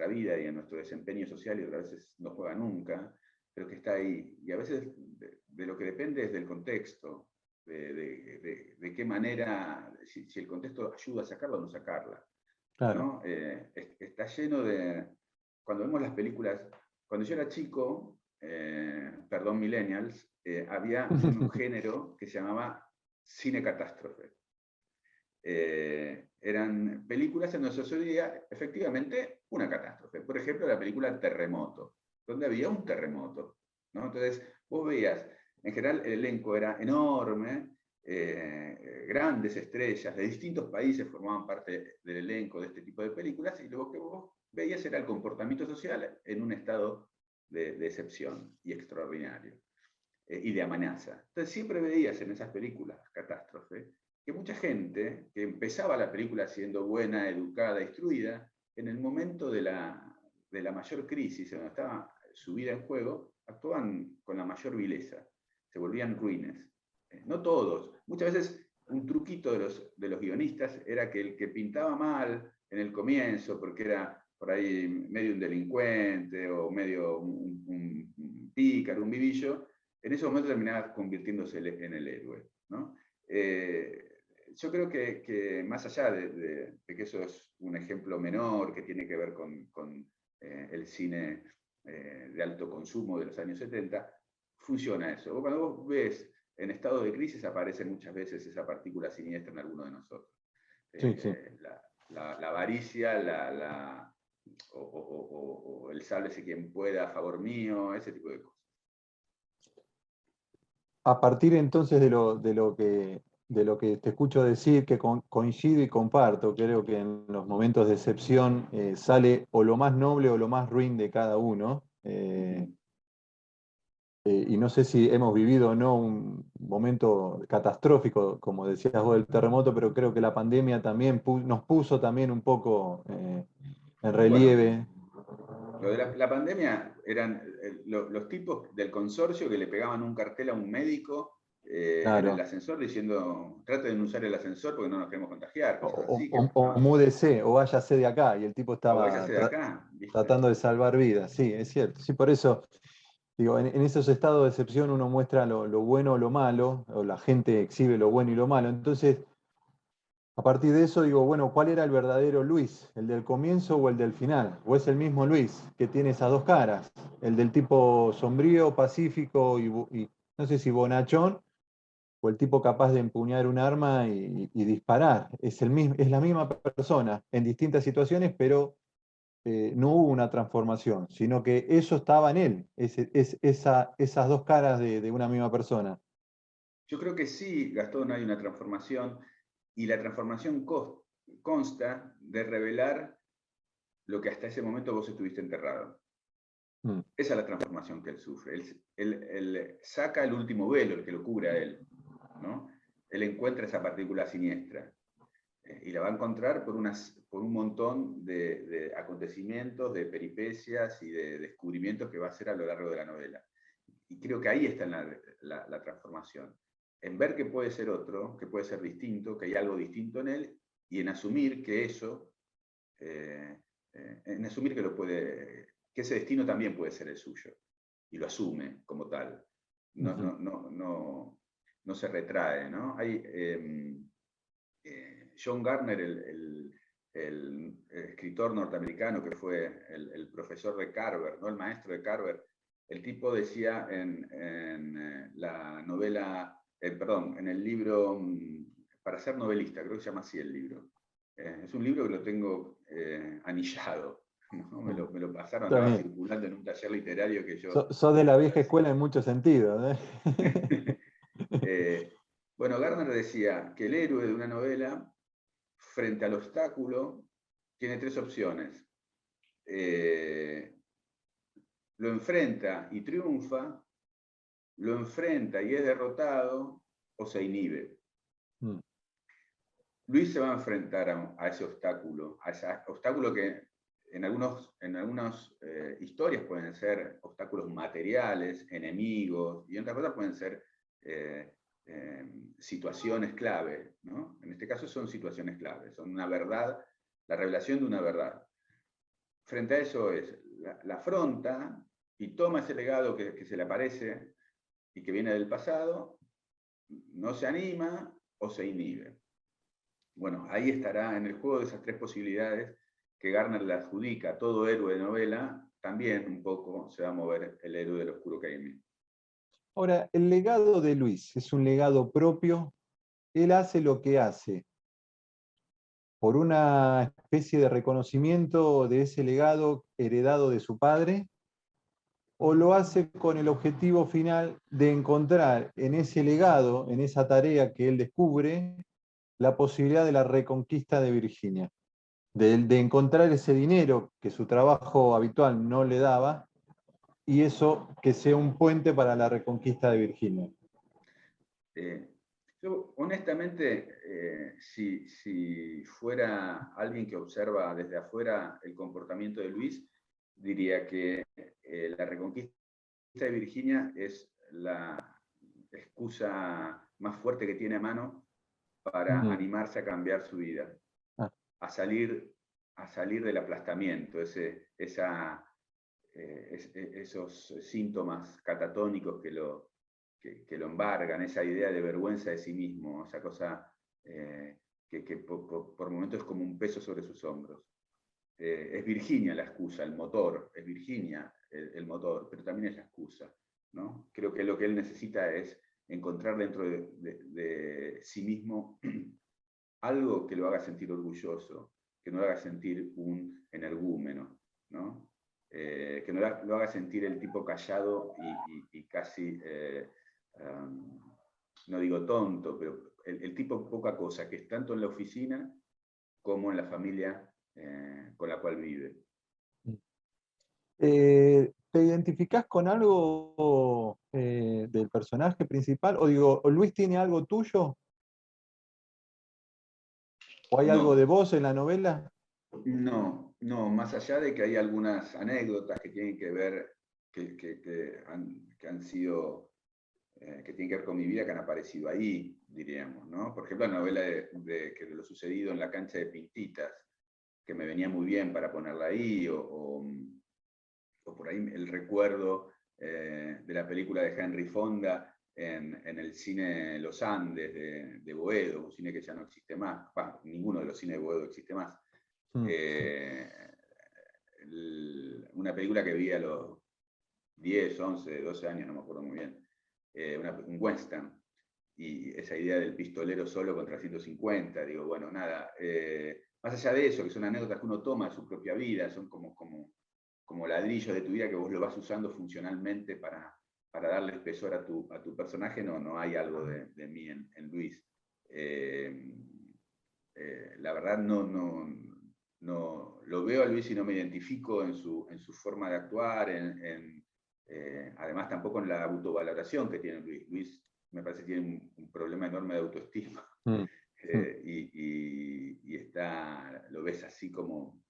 vida y en nuestro desempeño social, y otras veces no juega nunca, pero que está ahí. Y a veces de lo que depende es del contexto, de qué manera, si el contexto ayuda a sacarla o no sacarla. Claro. ¿No? Está lleno de... Cuando vemos las películas, cuando yo era chico, perdón, millennials, había un género que se llamaba cine catástrofe. Eran películas en donde se sucedía efectivamente una catástrofe. Por ejemplo, la película Terremoto, donde había un terremoto, ¿no? Entonces, vos veías, en general el elenco era enorme, grandes estrellas de distintos países formaban parte del elenco de este tipo de películas, y lo que vos veías era el comportamiento social en un estado de excepción y extraordinario, y de amenaza. Entonces siempre veías en esas películas catástrofe que mucha gente que empezaba la película siendo buena, educada, instruida, en el momento de la mayor crisis, en donde estaba su vida en juego, actuaban con la mayor vileza, se volvían ruines. No todos. Muchas veces un truquito de los guionistas era que el que pintaba mal en el comienzo, porque era por ahí medio un delincuente o medio un pícaro, un vivillo, en ese momento terminaba convirtiéndose en el héroe, ¿no? Yo creo que más allá de que eso es un ejemplo menor que tiene que ver con el cine de alto consumo de los años 70, funciona eso. Cuando vos ves en estado de crisis, aparece muchas veces esa partícula siniestra en alguno de nosotros. Sí, sí. La avaricia, o el sálvese quien pueda a favor mío, ese tipo de cosas. A partir entonces de lo que te escucho decir, que coincido y comparto, creo que en los momentos de excepción sale o lo más noble o lo más ruin de cada uno. Y no sé si hemos vivido o no un momento catastrófico, como decías vos, del terremoto, pero creo que la pandemia también nos puso también un poco en relieve. Bueno, lo de la pandemia eran los tipos del consorcio que le pegaban un cartel a un médico Claro. en el ascensor diciendo, trate de no usar el ascensor porque no nos queremos contagiar. O múdese, o váyase de acá, y el tipo estaba váyase de acá, tratando de salvar vidas. Sí, es cierto. Sí, por eso, digo, en esos estados de excepción uno muestra lo bueno o lo malo, o la gente exhibe lo bueno y lo malo. Entonces, a partir de eso digo, bueno, ¿cuál era el verdadero Luis? ¿El del comienzo o el del final? ¿O es el mismo Luis que tiene esas dos caras? El del tipo sombrío, pacífico y no sé si bonachón, o el tipo capaz de empuñar un arma y disparar. Es la misma persona en distintas situaciones, pero no hubo una transformación, sino que eso estaba en él, esas dos caras de una misma persona. Yo creo que sí, Gastón, hay una transformación, y la transformación consta de revelar lo que hasta ese momento vos estuviste enterrado. Esa es la transformación que él sufre. Él saca el último velo, el que lo cubre a él, ¿no? Él encuentra esa partícula siniestra, y la va a encontrar por un montón de acontecimientos, de peripecias y de descubrimientos que va a hacer a lo largo de la novela. Y creo que ahí está la transformación. En ver que puede ser otro, que puede ser distinto, que hay algo distinto en él, y en asumir que eso, en asumir que ese destino también puede ser el suyo, y lo asume como tal. No se retrae, ¿no? Hay John Gardner, el escritor norteamericano que fue el profesor de Carver, ¿no? El maestro de Carver, el tipo decía en la novela, perdón, en el libro Para ser novelista, creo que se llama así el libro. Es un libro que lo tengo anillado, ¿no? Me lo pasaron, andaba circulando en un taller literario que yo... Sos de la vieja escuela en muchos sentidos, Bueno, Gardner decía que el héroe de una novela, frente al obstáculo, tiene tres opciones. Lo enfrenta y triunfa, lo enfrenta y es derrotado, o se inhibe. Luis se va a enfrentar a ese obstáculo que en algunas historias pueden ser obstáculos materiales, enemigos, y en otras cosas pueden ser situaciones clave, ¿no? En este caso son situaciones clave, son una verdad, la revelación de una verdad. Frente a eso la afronta y toma ese legado que se le aparece y que viene del pasado, no se anima o se inhibe. Bueno, ahí estará en el juego de esas tres posibilidades que Gardner le adjudica a todo héroe de novela, también un poco se va a mover el héroe del oscuro que hay en mí. Ahora, el legado de Luis es un legado propio. Él hace lo que hace por una especie de reconocimiento de ese legado heredado de su padre, o lo hace con el objetivo final de encontrar en ese legado, en esa tarea que él descubre, la posibilidad de la reconquista de Virginia, de encontrar ese dinero que su trabajo habitual no le daba, y eso que sea un puente para la reconquista de Virginia. Yo, honestamente, si fuera alguien que observa desde afuera el comportamiento de Luis, diría que la reconquista de Virginia es la excusa más fuerte que tiene a mano para animarse a cambiar su vida, a salir del aplastamiento, esos síntomas catatónicos que lo embargan, esa idea de vergüenza de sí mismo, esa cosa que por momentos es como un peso sobre sus hombros. Es Virginia la excusa, el motor, es Virginia el motor, pero también es la excusa, ¿no? Creo que lo que él necesita es encontrar dentro de sí mismo algo que lo haga sentir orgulloso, que no lo haga sentir un energúmeno, ¿no? Que no lo haga sentir el tipo callado y casi, no digo tonto, pero el tipo poca cosa, que es tanto en la oficina como en la familia con la cual vive. ¿Te identificás con algo del personaje principal? O digo, ¿Luis tiene algo tuyo? ¿O hay algo de vos en la novela? No, más allá de que hay algunas anécdotas que tienen que ver, que han sido, que tienen que ver con mi vida, que han aparecido ahí, diríamos, ¿no? Por ejemplo, la novela de lo sucedido en la cancha de Pintitas, que me venía muy bien para ponerla ahí, o por ahí el recuerdo de la película de Henry Fonda en el cine Los Andes de Boedo, un cine que ya no existe más. Ninguno de los cines de Boedo existe más. Una película que vi a los 10, 11, 12 años, no me acuerdo muy bien, un western. y esa idea del pistolero solo contra 150, digo, bueno, nada, más allá de eso, que son anécdotas que uno toma de su propia vida, son como ladrillos de tu vida que vos lo vas usando funcionalmente para darle espesor a tu personaje, no hay algo de mí en Luis. La verdad no lo veo a Luis y no me identifico en su forma de actuar, además tampoco en la autovaloración que tiene Luis. Luis me parece que tiene un problema enorme de autoestima. Y lo ves así como,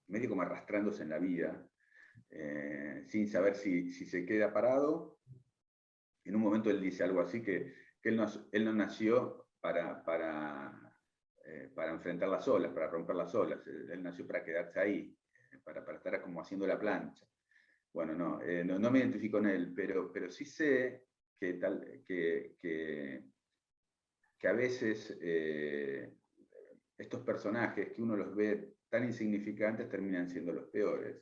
medio como arrastrándose en la vida, sin saber si se queda parado. En un momento él dice algo así, que él no nació para enfrentar las olas, para romper las olas. Él nació para quedarse ahí, para estar como haciendo la plancha. Bueno, no me identifico con él, pero sí sé que a veces estos personajes que uno los ve tan insignificantes terminan siendo los peores,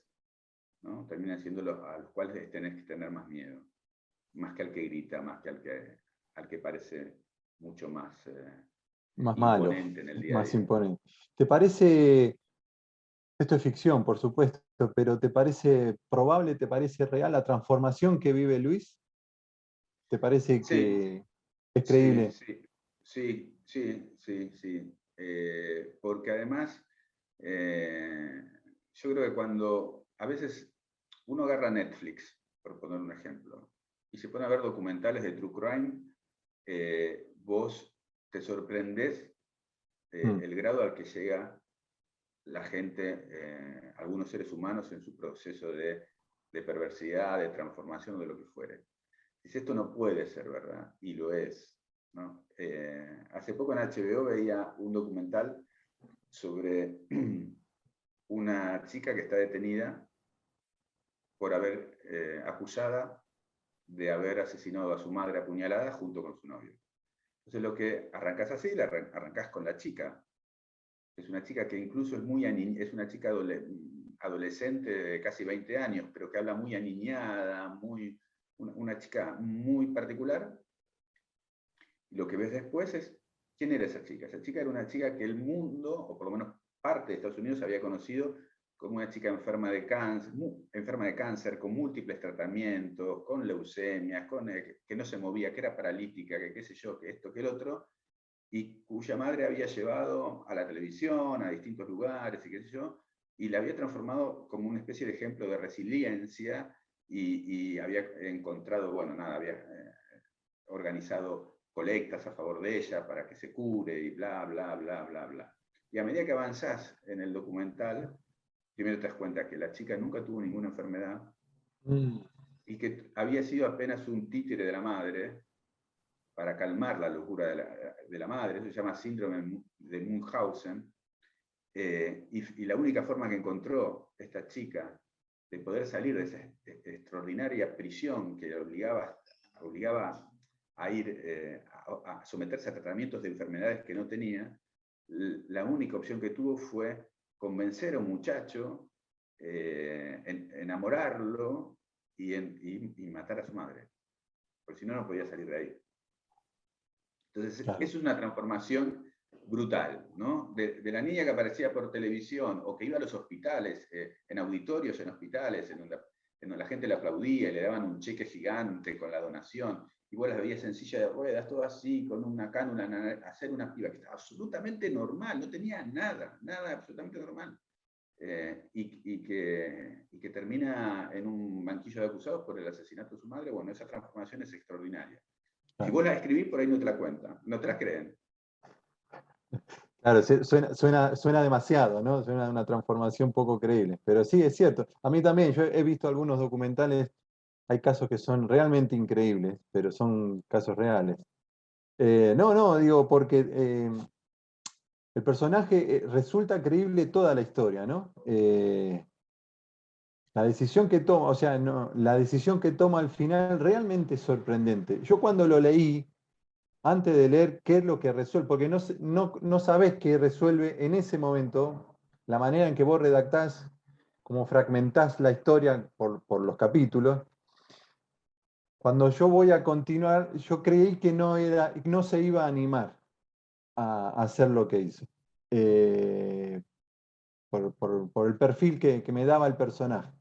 ¿no? Terminan siendo a los cuales tenés que tener más miedo, más que al que grita, más que al que parece mucho más malo, imponente en el día a más día. imponente. ¿Te parece, esto es ficción, por supuesto, pero te parece probable, te parece real la transformación que vive Luis? ¿Te parece que es creíble? Sí. Porque además, yo creo que cuando a veces uno agarra Netflix, por poner un ejemplo, y se pone a ver documentales de True Crime, vos te sorprendés el grado al que llega la gente, algunos seres humanos en su proceso de perversidad, de transformación, de lo que fuere. Dice, esto no puede ser verdad, y lo es, ¿no? Hace poco en HBO veía un documental sobre una chica que está detenida por haber acusada de haber asesinado a su madre apuñalada junto con su novio. Entonces lo que arrancás así, arrancás con la chica. Es una chica que incluso es una chica adolescente de casi 20 años, pero que habla muy aniñada, una chica muy particular. Y lo que ves después es, ¿quién era esa chica? Esa chica era una chica que el mundo, o por lo menos parte de Estados Unidos, había conocido como una chica enferma de cáncer, con múltiples tratamientos, con leucemia, que no se movía, que era paralítica, que qué sé yo, que esto, que el otro, y cuya madre había llevado a la televisión, a distintos lugares, y qué sé yo, y la había transformado como una especie de ejemplo de resiliencia, y había encontrado, había organizado colectas a favor de ella para que se cure, y bla, bla, bla, bla, bla. Y a medida que avanzás en el documental, primero te das cuenta que la chica nunca tuvo ninguna enfermedad, y que había sido apenas un títere de la madre, para calmar la locura de la madre. Eso se llama síndrome de Munchausen, y la única forma que encontró esta chica de poder salir de esa extraordinaria prisión que la obligaba a ir a someterse a tratamientos de enfermedades que no tenía, la única opción que tuvo fue convencer a un muchacho, enamorarlo y matar a su madre, porque si no, no podía salir de ahí. Entonces, Claro. es una transformación brutal, ¿no? De la niña que aparecía por televisión o que iba a los hospitales, en auditorios en hospitales, en donde la gente le aplaudía y le daban un cheque gigante con la donación, y vos las veías en silla de ruedas, todo así, con una cánula, hacer una piba que estaba absolutamente normal, no tenía nada absolutamente normal. Y que termina en un banquillo de acusados por el asesinato de su madre. Bueno, esa transformación es extraordinaria. Si vos la escribís, por ahí no te la cuentan, no te la creen. Claro, suena demasiado, ¿no? Suena una transformación poco creíble. Pero sí, es cierto. A mí también, yo he visto algunos documentales, hay casos que son realmente increíbles, pero son casos reales. Digo, porque el personaje resulta creíble toda la historia, ¿no? La decisión que toma, o sea, no, la decisión que toma al final realmente es sorprendente. Yo cuando lo leí, antes de leer qué es lo que resuelve, porque no sabés qué resuelve en ese momento, la manera en que vos redactás, como fragmentás la historia por los capítulos, cuando yo voy a continuar, yo creí que no se iba a animar a hacer lo que hizo. Por el perfil que me daba el personaje.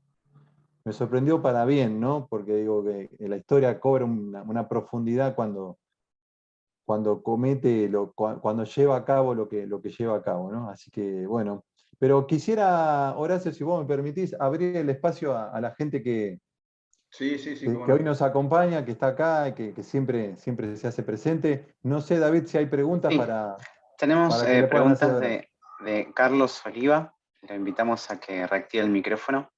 Me sorprendió para bien, ¿no? Porque digo que la historia cobra una profundidad cuando cuando lleva a cabo lo que lleva a cabo, ¿no? Así que, bueno. Pero quisiera, Horacio, si vos me permitís, abrir el espacio a la gente Sí, sí, sí, cómo que hoy no. nos acompaña, que está acá, que siempre se hace presente. No sé, David, si hay preguntas Sí, tenemos para que le puedan hacer a preguntas Horacio. de Carlos Oliva. Lo invitamos a que reactive el micrófono.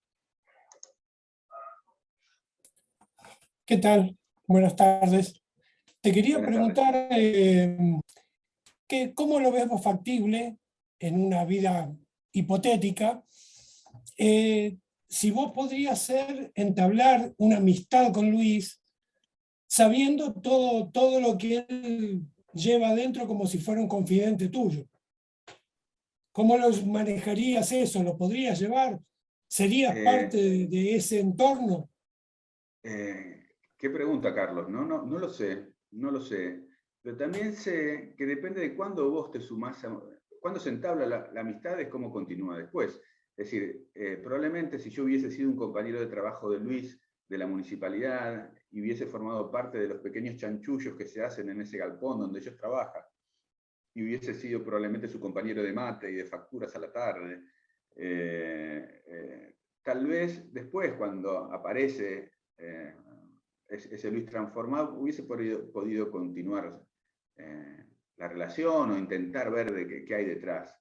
¿Qué tal? Buenas tardes. Te quería Buenas tardes. preguntar cómo lo ves vos factible en una vida hipotética, si vos podrías entablar una amistad con Luis sabiendo todo lo que él lleva adentro como si fuera un confidente tuyo. ¿Cómo los manejarías eso? ¿Lo podrías llevar? ¿Serías parte Eh, de ese entorno? Qué pregunta, Carlos. No lo sé, no lo sé. Pero también sé que depende de cuándo vos te sumás, cuándo se entabla la amistad, es cómo continúa después. Es decir, probablemente si yo hubiese sido un compañero de trabajo de Luis, de la municipalidad, y hubiese formado parte de los pequeños chanchullos que se hacen en ese galpón donde ellos trabajan, y hubiese sido probablemente su compañero de mate y de facturas a la tarde, tal vez después, cuando aparece ese Luis transformado, hubiese podido continuar la relación o intentar ver de qué hay detrás.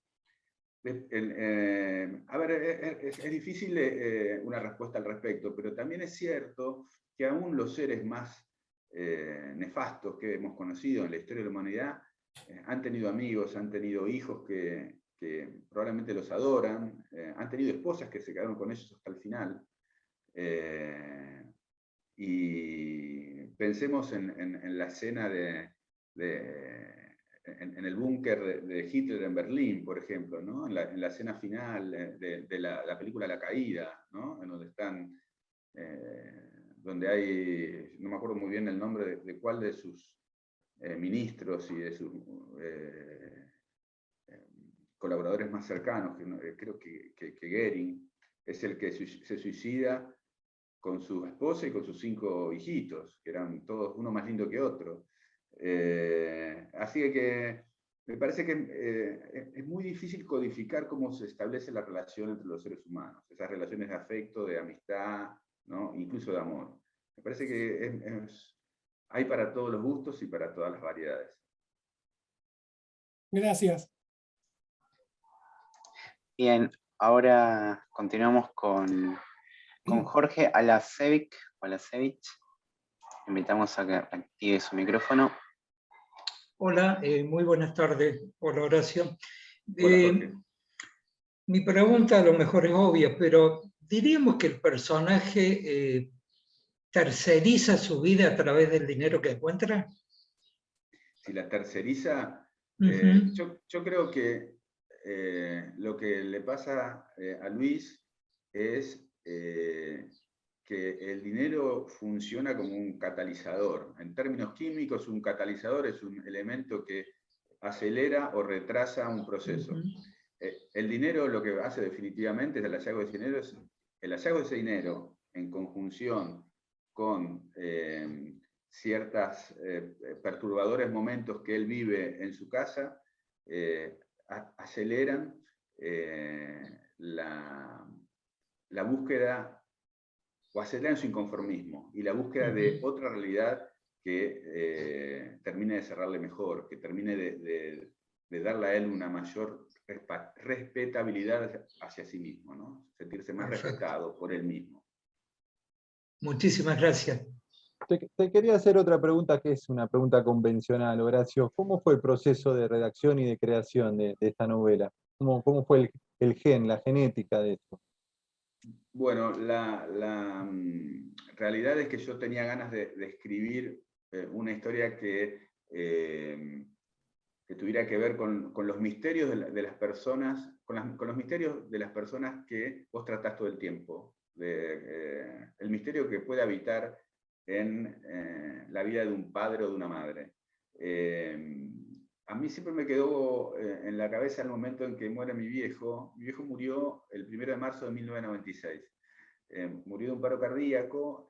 A ver, es difícil una respuesta al respecto, pero también es cierto que aún los seres más nefastos que hemos conocido en la historia de la humanidad han tenido amigos, han tenido hijos que probablemente los adoran, han tenido esposas que se quedaron con ellos hasta el final. Y pensemos en la escena en el búnker de Hitler en Berlín, por ejemplo, ¿no? En la escena final de la película La Caída, ¿no? En donde están, donde hay, no me acuerdo muy bien el nombre de cuál de sus ministros y de sus colaboradores más cercanos, creo que Goering es el que se suicida con su esposa y con sus 5 hijitos, que eran todos uno más lindo que otro. Así que me parece que es muy difícil codificar cómo se establece la relación entre los seres humanos, esas relaciones de afecto, de amistad, ¿no? Incluso de amor. Me parece que hay para todos los gustos y para todas las variedades. Gracias. Bien, ahora continuamos con Jorge Alasevich. Invitamos a que active su micrófono. Hola, muy buenas tardes. Hola, Horacio. Hola, Jorge. Mi pregunta a lo mejor es obvia, pero diríamos que el personaje terceriza su vida a través del dinero que encuentra. Si la terceriza, yo creo que lo que le pasa a Luis es que el dinero funciona como un catalizador. En términos químicos, un catalizador es un elemento que acelera o retrasa un proceso. El dinero lo que hace definitivamente es el hallazgo de ese dinero, el hallazgo de ese dinero en conjunción con ciertos perturbadores momentos que él vive en su casa, aceleran la búsqueda o aceleran su inconformismo y la búsqueda de otra realidad que termine de cerrarle mejor, que termine de darle a él una mayor respetabilidad hacia sí mismo, ¿no? Sentirse más respetado por él mismo. Muchísimas gracias. Te quería hacer otra pregunta que es una pregunta convencional, Horacio. ¿Cómo fue el proceso de redacción y de creación de esta novela? ¿Cómo fue el gen, la genética de esto? Bueno, la realidad es que yo tenía ganas de escribir una historia que tuviera que ver con los misterios de las personas, con los misterios de las personas que vos tratás todo el tiempo. El misterio que puede habitar en la vida de un padre o de una madre. A mí siempre me quedó en la cabeza el momento en que muere mi viejo. Mi viejo murió el 1 de marzo de 1996. Murió de un paro cardíaco,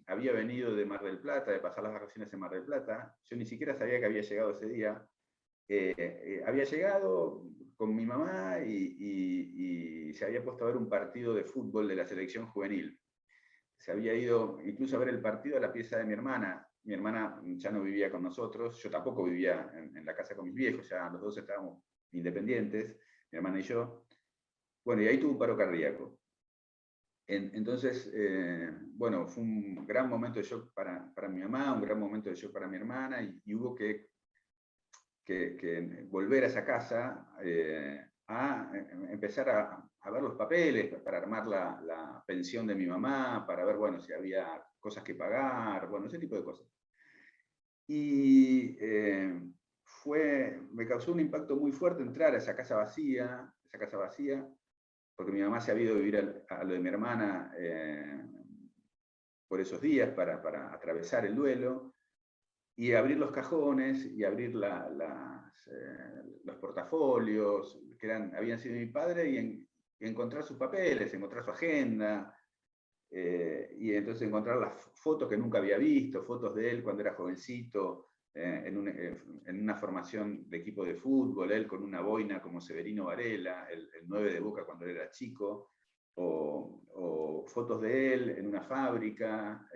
había venido de Mar del Plata, de pasar las vacaciones en Mar del Plata. Yo ni siquiera sabía que había llegado ese día. Había llegado con mi mamá y se había puesto a ver un partido de fútbol de la selección juvenil. Se había ido incluso a ver el partido a la pieza de mi hermana. Mi hermana ya no vivía con nosotros, yo tampoco vivía en la casa con mis viejos, ya los dos estábamos independientes, mi hermana y yo. Bueno, y ahí tuvo un paro cardíaco. Entonces, bueno, fue un gran momento de shock para mi mamá, un gran momento de shock para mi hermana, y hubo que volver a esa casa a empezar a ver los papeles para armar la pensión de mi mamá, para ver, bueno, si había cosas que pagar, bueno, ese tipo de cosas. Y me causó un impacto muy fuerte entrar a esa casa vacía, porque mi mamá se había ido a vivir a lo de mi hermana por esos días para atravesar el duelo, y abrir los cajones y abrir los portafolios que habían sido de mi padre y encontrar sus papeles, encontrar su agenda, y entonces encontrar las fotos que nunca había visto, fotos de él cuando era jovencito, en una formación de equipo de fútbol, él con una boina como Severino Varela, el 9 de Boca cuando él era chico, o fotos de él en una fábrica,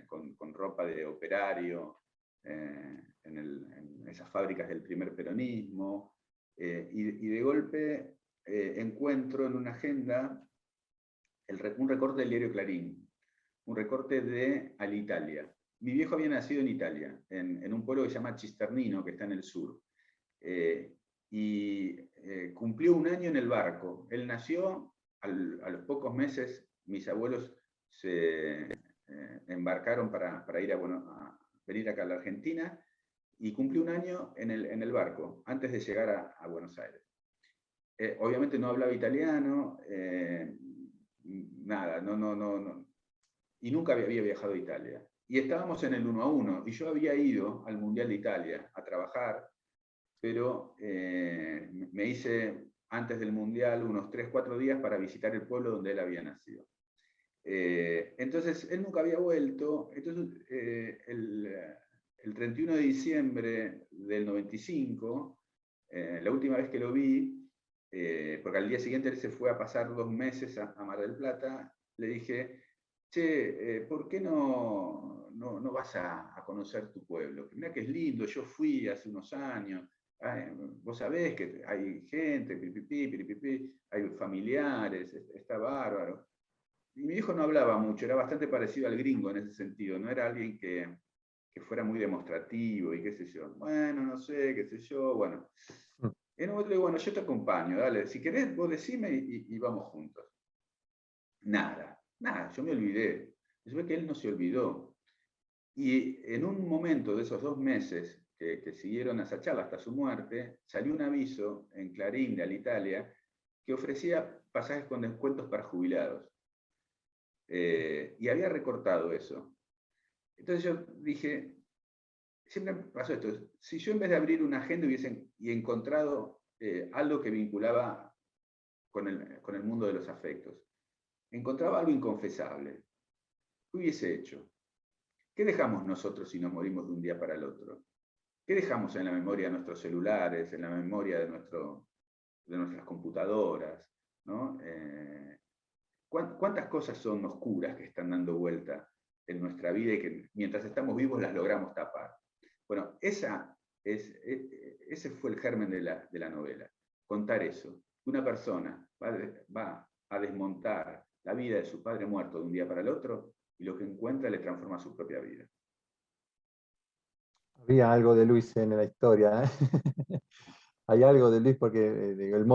con ropa de operario, en esas fábricas del primer peronismo, y de golpe encuentro en una agenda un recorte del diario Clarín, un recorte de Alitalia. Mi viejo había nacido en Italia, en un pueblo que se llama Cisternino, que está en el sur, y cumplió 1 año en el barco. Él nació, a los pocos meses mis abuelos se embarcaron para ir a venir acá a la Argentina, y cumplió 1 año en el barco, antes de llegar a Buenos Aires. Obviamente no hablaba italiano, nada, no, y nunca había viajado a Italia. Y estábamos en el 1-1, y yo había ido al Mundial de Italia a trabajar, pero me hice antes del Mundial unos 3-4 días para visitar el pueblo donde él había nacido. Entonces, él nunca había vuelto. Entonces, el 31 de diciembre del 95, la última vez que lo vi, porque al día siguiente él se fue a pasar 2 meses a Mar del Plata, le dije, che, ¿por qué no vas a conocer tu pueblo? Mirá que es lindo, yo fui hace unos años, vos sabés que hay gente, hay familiares, está bárbaro. Y mi hijo no hablaba mucho, era bastante parecido al gringo en ese sentido, no era alguien que fuera muy demostrativo y qué sé yo. Bueno, no sé, qué sé yo, bueno. En un momento le digo, bueno, yo te acompaño, dale, si querés vos decime y vamos juntos. Nada, yo me olvidé. Yo ve que él no se olvidó. Y en un momento de esos 2 meses que siguieron a esa charla hasta su muerte, salió un aviso en Clarín de Alitalia que ofrecía pasajes con descuentos para jubilados. Y había recortado eso. Entonces yo dije, siempre pasó esto, si yo en vez de abrir una agenda hubiese encontrado algo que vinculaba con el mundo de los afectos, encontraba algo inconfesable, ¿qué hubiese hecho? ¿Qué dejamos nosotros si nos morimos de un día para el otro? ¿Qué dejamos en la memoria de nuestros celulares, en la memoria de nuestras computadoras? ¿No? ¿Cuántas cosas son oscuras que están dando vuelta en nuestra vida y que mientras estamos vivos las logramos tapar? Bueno, ese fue el germen de la novela. Contar eso. Una persona va a desmontar la vida de su padre muerto de un día para el otro y lo que encuentra le transforma su propia vida. Había algo de Luis en la historia, ¿eh? Hay algo de Luis porque el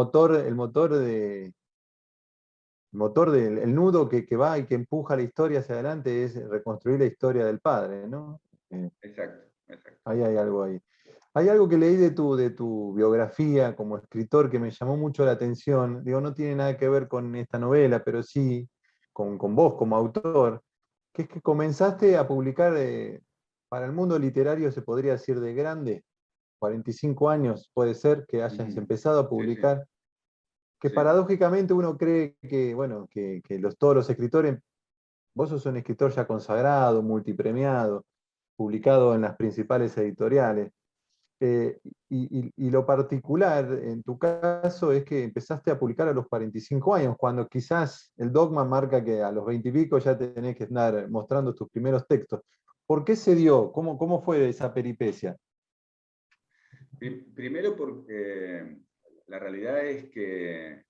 nudo que va y que empuja la historia hacia adelante es reconstruir la historia del padre, ¿no? Exacto. Ahí hay algo ahí. Hay algo que leí de tu biografía como escritor que me llamó mucho la atención. Digo, no tiene nada que ver con esta novela, pero sí con vos como autor, que es que comenzaste a publicar, para el mundo literario se podría decir de grande, 45 años puede ser que hayas empezado a Sí, publicar, que sí. paradójicamente uno cree que, bueno, que todos los escritores, vos sos un escritor ya consagrado, multipremiado, publicado en las principales editoriales. Y lo particular en tu caso es que empezaste a publicar a los 45 años, cuando quizás el dogma marca que a los 20 y pico ya tenés que estar mostrando tus primeros textos. ¿Por qué se dio? ¿Cómo fue esa peripecia? Primero porque la realidad es que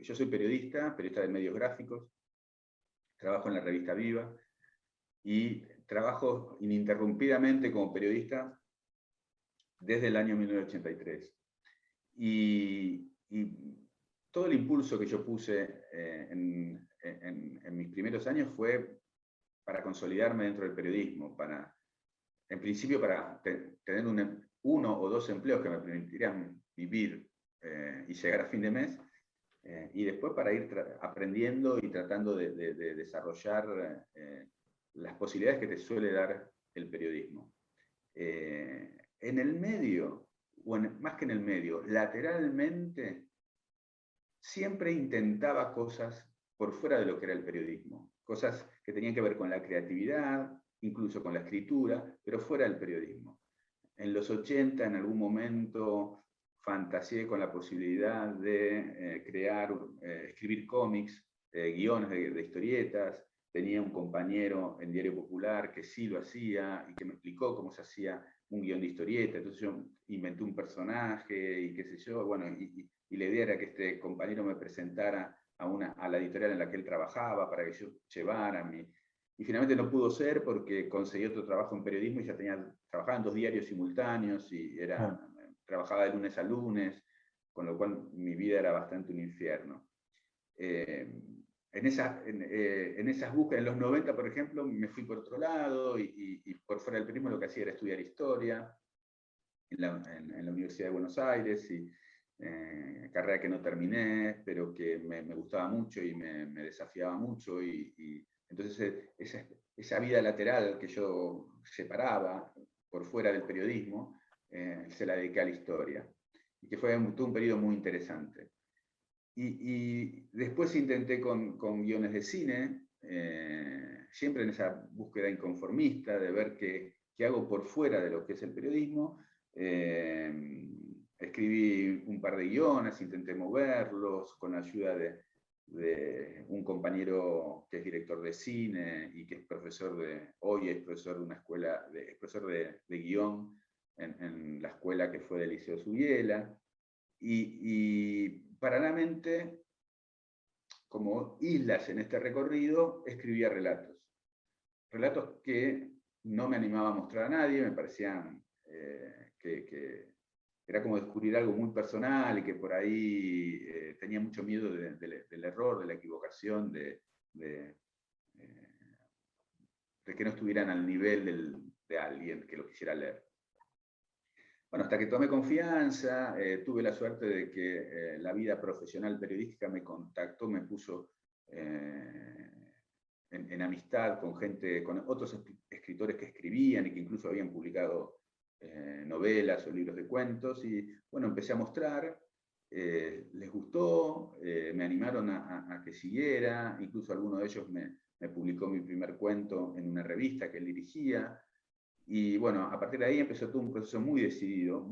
yo soy periodista de medios gráficos, trabajo en la revista Viva y trabajo ininterrumpidamente como periodista desde el año 1983. Y todo el impulso que yo puse en mis primeros años fue para consolidarme dentro del periodismo, en principio para tener uno o dos empleos que me permitirían vivir y llegar a fin de mes, y después para ir aprendiendo y tratando de desarrollar las posibilidades que te suele dar el periodismo. En el medio, más que en el medio, lateralmente, siempre intentaba cosas por fuera de lo que era el periodismo, cosas que tenían que ver con la creatividad, incluso con la escritura, pero fuera del periodismo. En los 80, en algún momento, fantaseé con la posibilidad de escribir cómics, guiones de historietas. Tenía un compañero en Diario Popular que sí lo hacía y que me explicó cómo se hacía un guión de historieta. Entonces yo inventé un personaje y qué sé yo, bueno, y la idea era que este compañero me presentara a la editorial en la que él trabajaba para que yo llevara mi... Y finalmente no pudo ser porque conseguí otro trabajo en periodismo y ya trabajaba en 2 diarios simultáneos y trabajaba de lunes a lunes, con lo cual mi vida era bastante un infierno. En esas búsquedas, en los 90, por ejemplo, me fui por otro lado y por fuera del periodismo lo que hacía era estudiar historia en la Universidad de Buenos Aires, carrera que no terminé, pero que me gustaba mucho y me desafiaba mucho. Entonces esa vida lateral que yo separaba por fuera del periodismo, se la dediqué a la historia, y que fue todo un periodo muy interesante. Y después intenté con guiones de cine, siempre en esa búsqueda inconformista de ver qué hago por fuera de lo que es el periodismo. Escribí un par de guiones, intenté moverlos con ayuda de un compañero que es director de cine y que es hoy es profesor de una escuela, es profesor de guión en la escuela que fue del Liceo Subiela. Y paralelamente, como islas en este recorrido, escribía relatos. Relatos que no me animaba a mostrar a nadie, me parecían que era como descubrir algo muy personal y que por ahí tenía mucho miedo del error, de la equivocación, de que no estuvieran al nivel de alguien que lo quisiera leer. Bueno, hasta que tomé confianza, tuve la suerte de que la vida profesional periodística me contactó, me puso en amistad con otros escritores que escribían y que incluso habían publicado novelas o libros de cuentos, y bueno, empecé a mostrar, les gustó, me animaron a que siguiera, incluso alguno de ellos me publicó mi primer cuento en una revista que él dirigía. Y bueno, a partir de ahí empezó todo un proceso muy decidido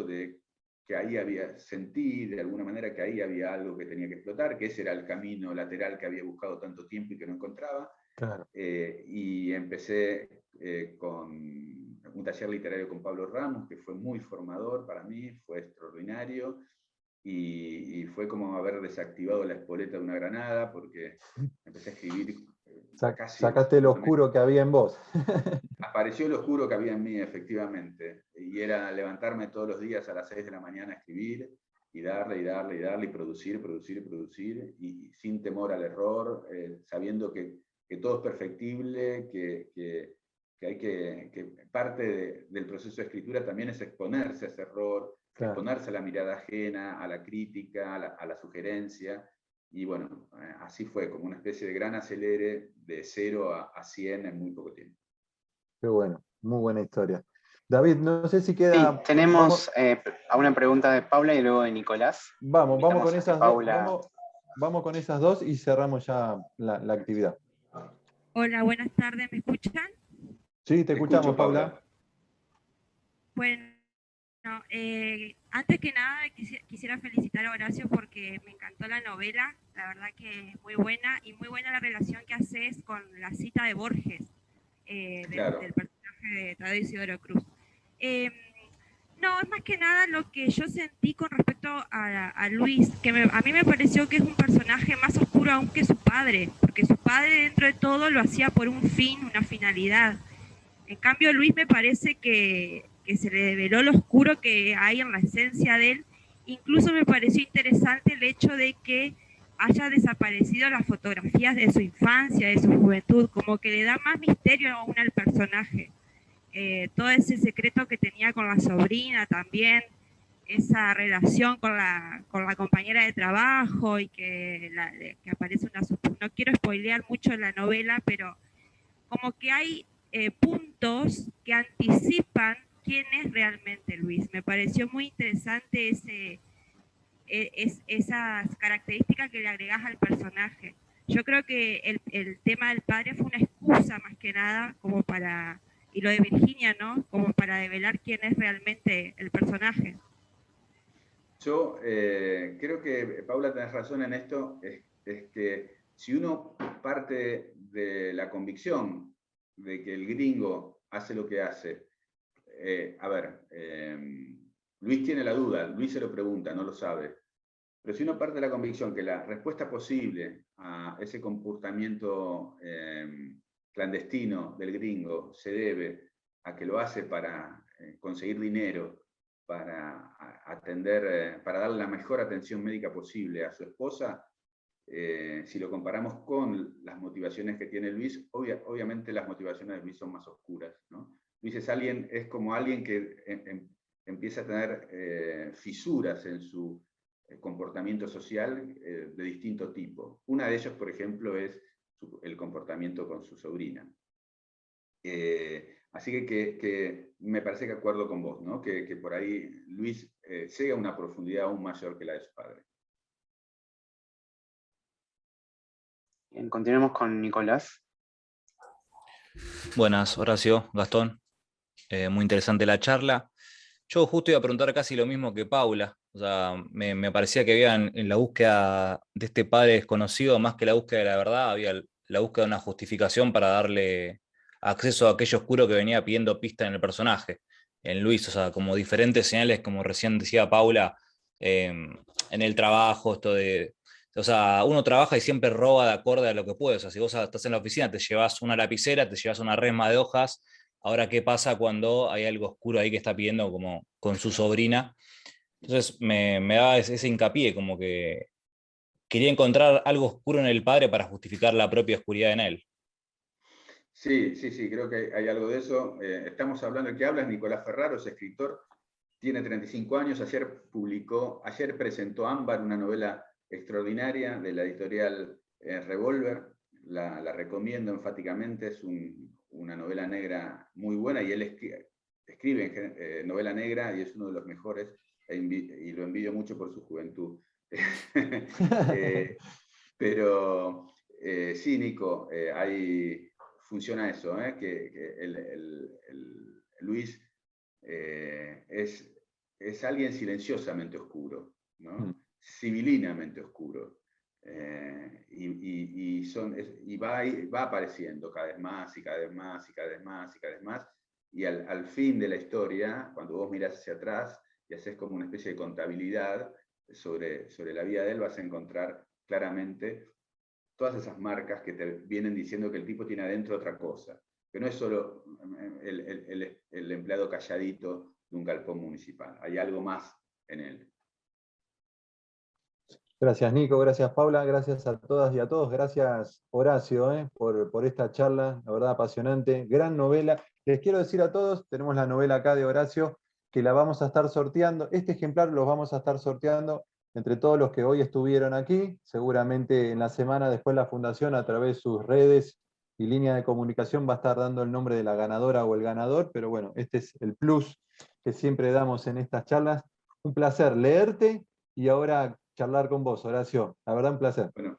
de que sentí de alguna manera que ahí había algo que tenía que explotar, que ese era el camino lateral que había buscado tanto tiempo y que no encontraba. Claro. Y empecé con un taller literario con Pablo Ramos, que fue muy formador para mí, fue extraordinario, y fue como haber desactivado la espoleta de una granada, porque empecé a escribir casi Sacaste lo oscuro que había en vos. Apareció lo oscuro que había en mí, efectivamente, y era levantarme todos los días a las 6 de la mañana a escribir, y darle, y producir, y sin temor al error, sabiendo que todo es perfectible, que parte del proceso de escritura también es exponerse a ese error, Claro. exponerse a la mirada ajena, a la crítica, a la sugerencia, y bueno, así fue, como una especie de gran acelere de 0 a 100 en muy poco tiempo. Qué bueno, muy buena historia. David, no sé si Sí, queda... tenemos a una pregunta de Paula y luego de Nicolás. Vamos Invitamos con a que esas Paula... dos. Vamos con esas dos y cerramos ya la actividad. Hola, buenas tardes, ¿me escuchan? Sí, te escuchamos, escucho, Paula. Bueno, antes que nada quisiera felicitar a Horacio porque me encantó la novela, la verdad que es muy buena y muy buena la relación que haces con la cita de Borges, Claro. del personaje de Tadeo Isidoro Cruz. No, es más que nada lo que yo sentí con respecto a Luis, que a mí me pareció que es un personaje más oscuro aún que su padre, porque su padre dentro de todo lo hacía por un fin, una finalidad. En cambio, Luis me parece que se le develó lo oscuro que hay en la esencia de él. Incluso me pareció interesante el hecho de que haya desaparecido las fotografías de su infancia, de su juventud, como que le da más misterio aún al personaje. Todo ese secreto que tenía con la sobrina también, esa relación con la compañera de trabajo y que aparece una... No quiero spoilear mucho la novela, pero como que hay puntos que anticipan quién es realmente Luis. Me pareció muy interesante esas características que le agregás al personaje. Yo creo que el tema del padre fue una excusa más que nada como para, y lo de Virginia, ¿no? Como para develar quién es realmente el personaje. Yo creo que, Paula, tenés razón en esto, es que si uno parte de la convicción de que el gringo hace lo que hace, Luis tiene la duda, Luis se lo pregunta, no lo sabe, pero si uno parte de la convicción que la respuesta posible a ese comportamiento clandestino del gringo se debe a que lo hace para conseguir dinero, para atender, para darle la mejor atención médica posible a su esposa, si lo comparamos con las motivaciones que tiene Luis, obviamente las motivaciones de Luis son más oscuras, ¿no? Luis es como alguien que empieza a tener fisuras en su comportamiento social de distinto tipo. Una de ellas, por ejemplo, es el comportamiento con su sobrina. Así que me parece que acuerdo con vos, ¿no? Que por ahí Luis llega a una profundidad aún mayor que la de su padre. Bien, continuemos con Nicolás. Buenas, Horacio, Gastón. Muy interesante la charla. Yo justo iba a preguntar casi lo mismo que Paula. O sea, me parecía que había en la búsqueda de este padre desconocido, más que la búsqueda de la verdad, había la búsqueda de una justificación para darle acceso a aquello oscuro que venía pidiendo pista en el personaje, en Luis. O sea, como diferentes señales, como recién decía Paula, en el trabajo, esto de... O sea, uno trabaja y siempre roba de acorde a lo que puede. O sea, si vos estás en la oficina, te llevas una lapicera, te llevas una resma de hojas. Ahora, ¿qué pasa cuando hay algo oscuro ahí que está pidiendo como con su sobrina? Entonces me daba ese hincapié, como que quería encontrar algo oscuro en el padre para justificar la propia oscuridad en él. Sí, creo que hay algo de eso. Estamos hablando, el que habla es Nicolás Ferraro, es escritor, tiene 35 años, ayer presentó Ámbar, una novela extraordinaria de la editorial Revolver, la recomiendo enfáticamente, es una novela negra muy buena y él escribe novela negra y es uno de los mejores y lo envidio mucho por su juventud. Pero sí, Nico, funciona eso, que Luis es alguien silenciosamente oscuro, ¿no? Civilinamente oscuro. Y va apareciendo cada vez más y cada vez más y cada vez más y cada vez más. Y al fin de la historia, cuando vos mirás hacia atrás y haces como una especie de contabilidad sobre la vida de él, vas a encontrar claramente todas esas marcas que te vienen diciendo que el tipo tiene adentro otra cosa, que no es solo el empleado calladito de un galpón municipal, hay algo más en él. Gracias, Nico, gracias, Paula, gracias a todas y a todos, gracias, Horacio, por esta charla, la verdad apasionante, gran novela. Les quiero decir a todos, tenemos la novela acá de Horacio, que la vamos a estar sorteando, este ejemplar lo vamos a estar sorteando entre todos los que hoy estuvieron aquí. Seguramente en la semana después la Fundación, a través de sus redes y línea de comunicación, va a estar dando el nombre de la ganadora o el ganador, pero bueno, este es el plus que siempre damos en estas charlas. Un placer leerte y ahora charlar con vos, Horacio. La verdad, un placer. Bueno,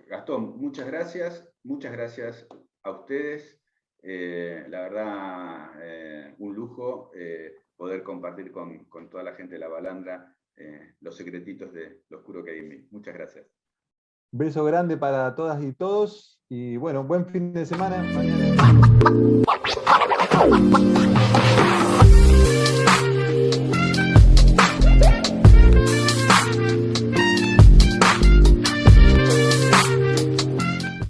Gastón, muchas gracias a ustedes. La verdad, un lujo poder compartir con toda la gente de La Balandra los secretitos de lo oscuro que hay en mí. Muchas gracias. Un beso grande para todas y todos, y bueno, buen fin de semana. Mañana.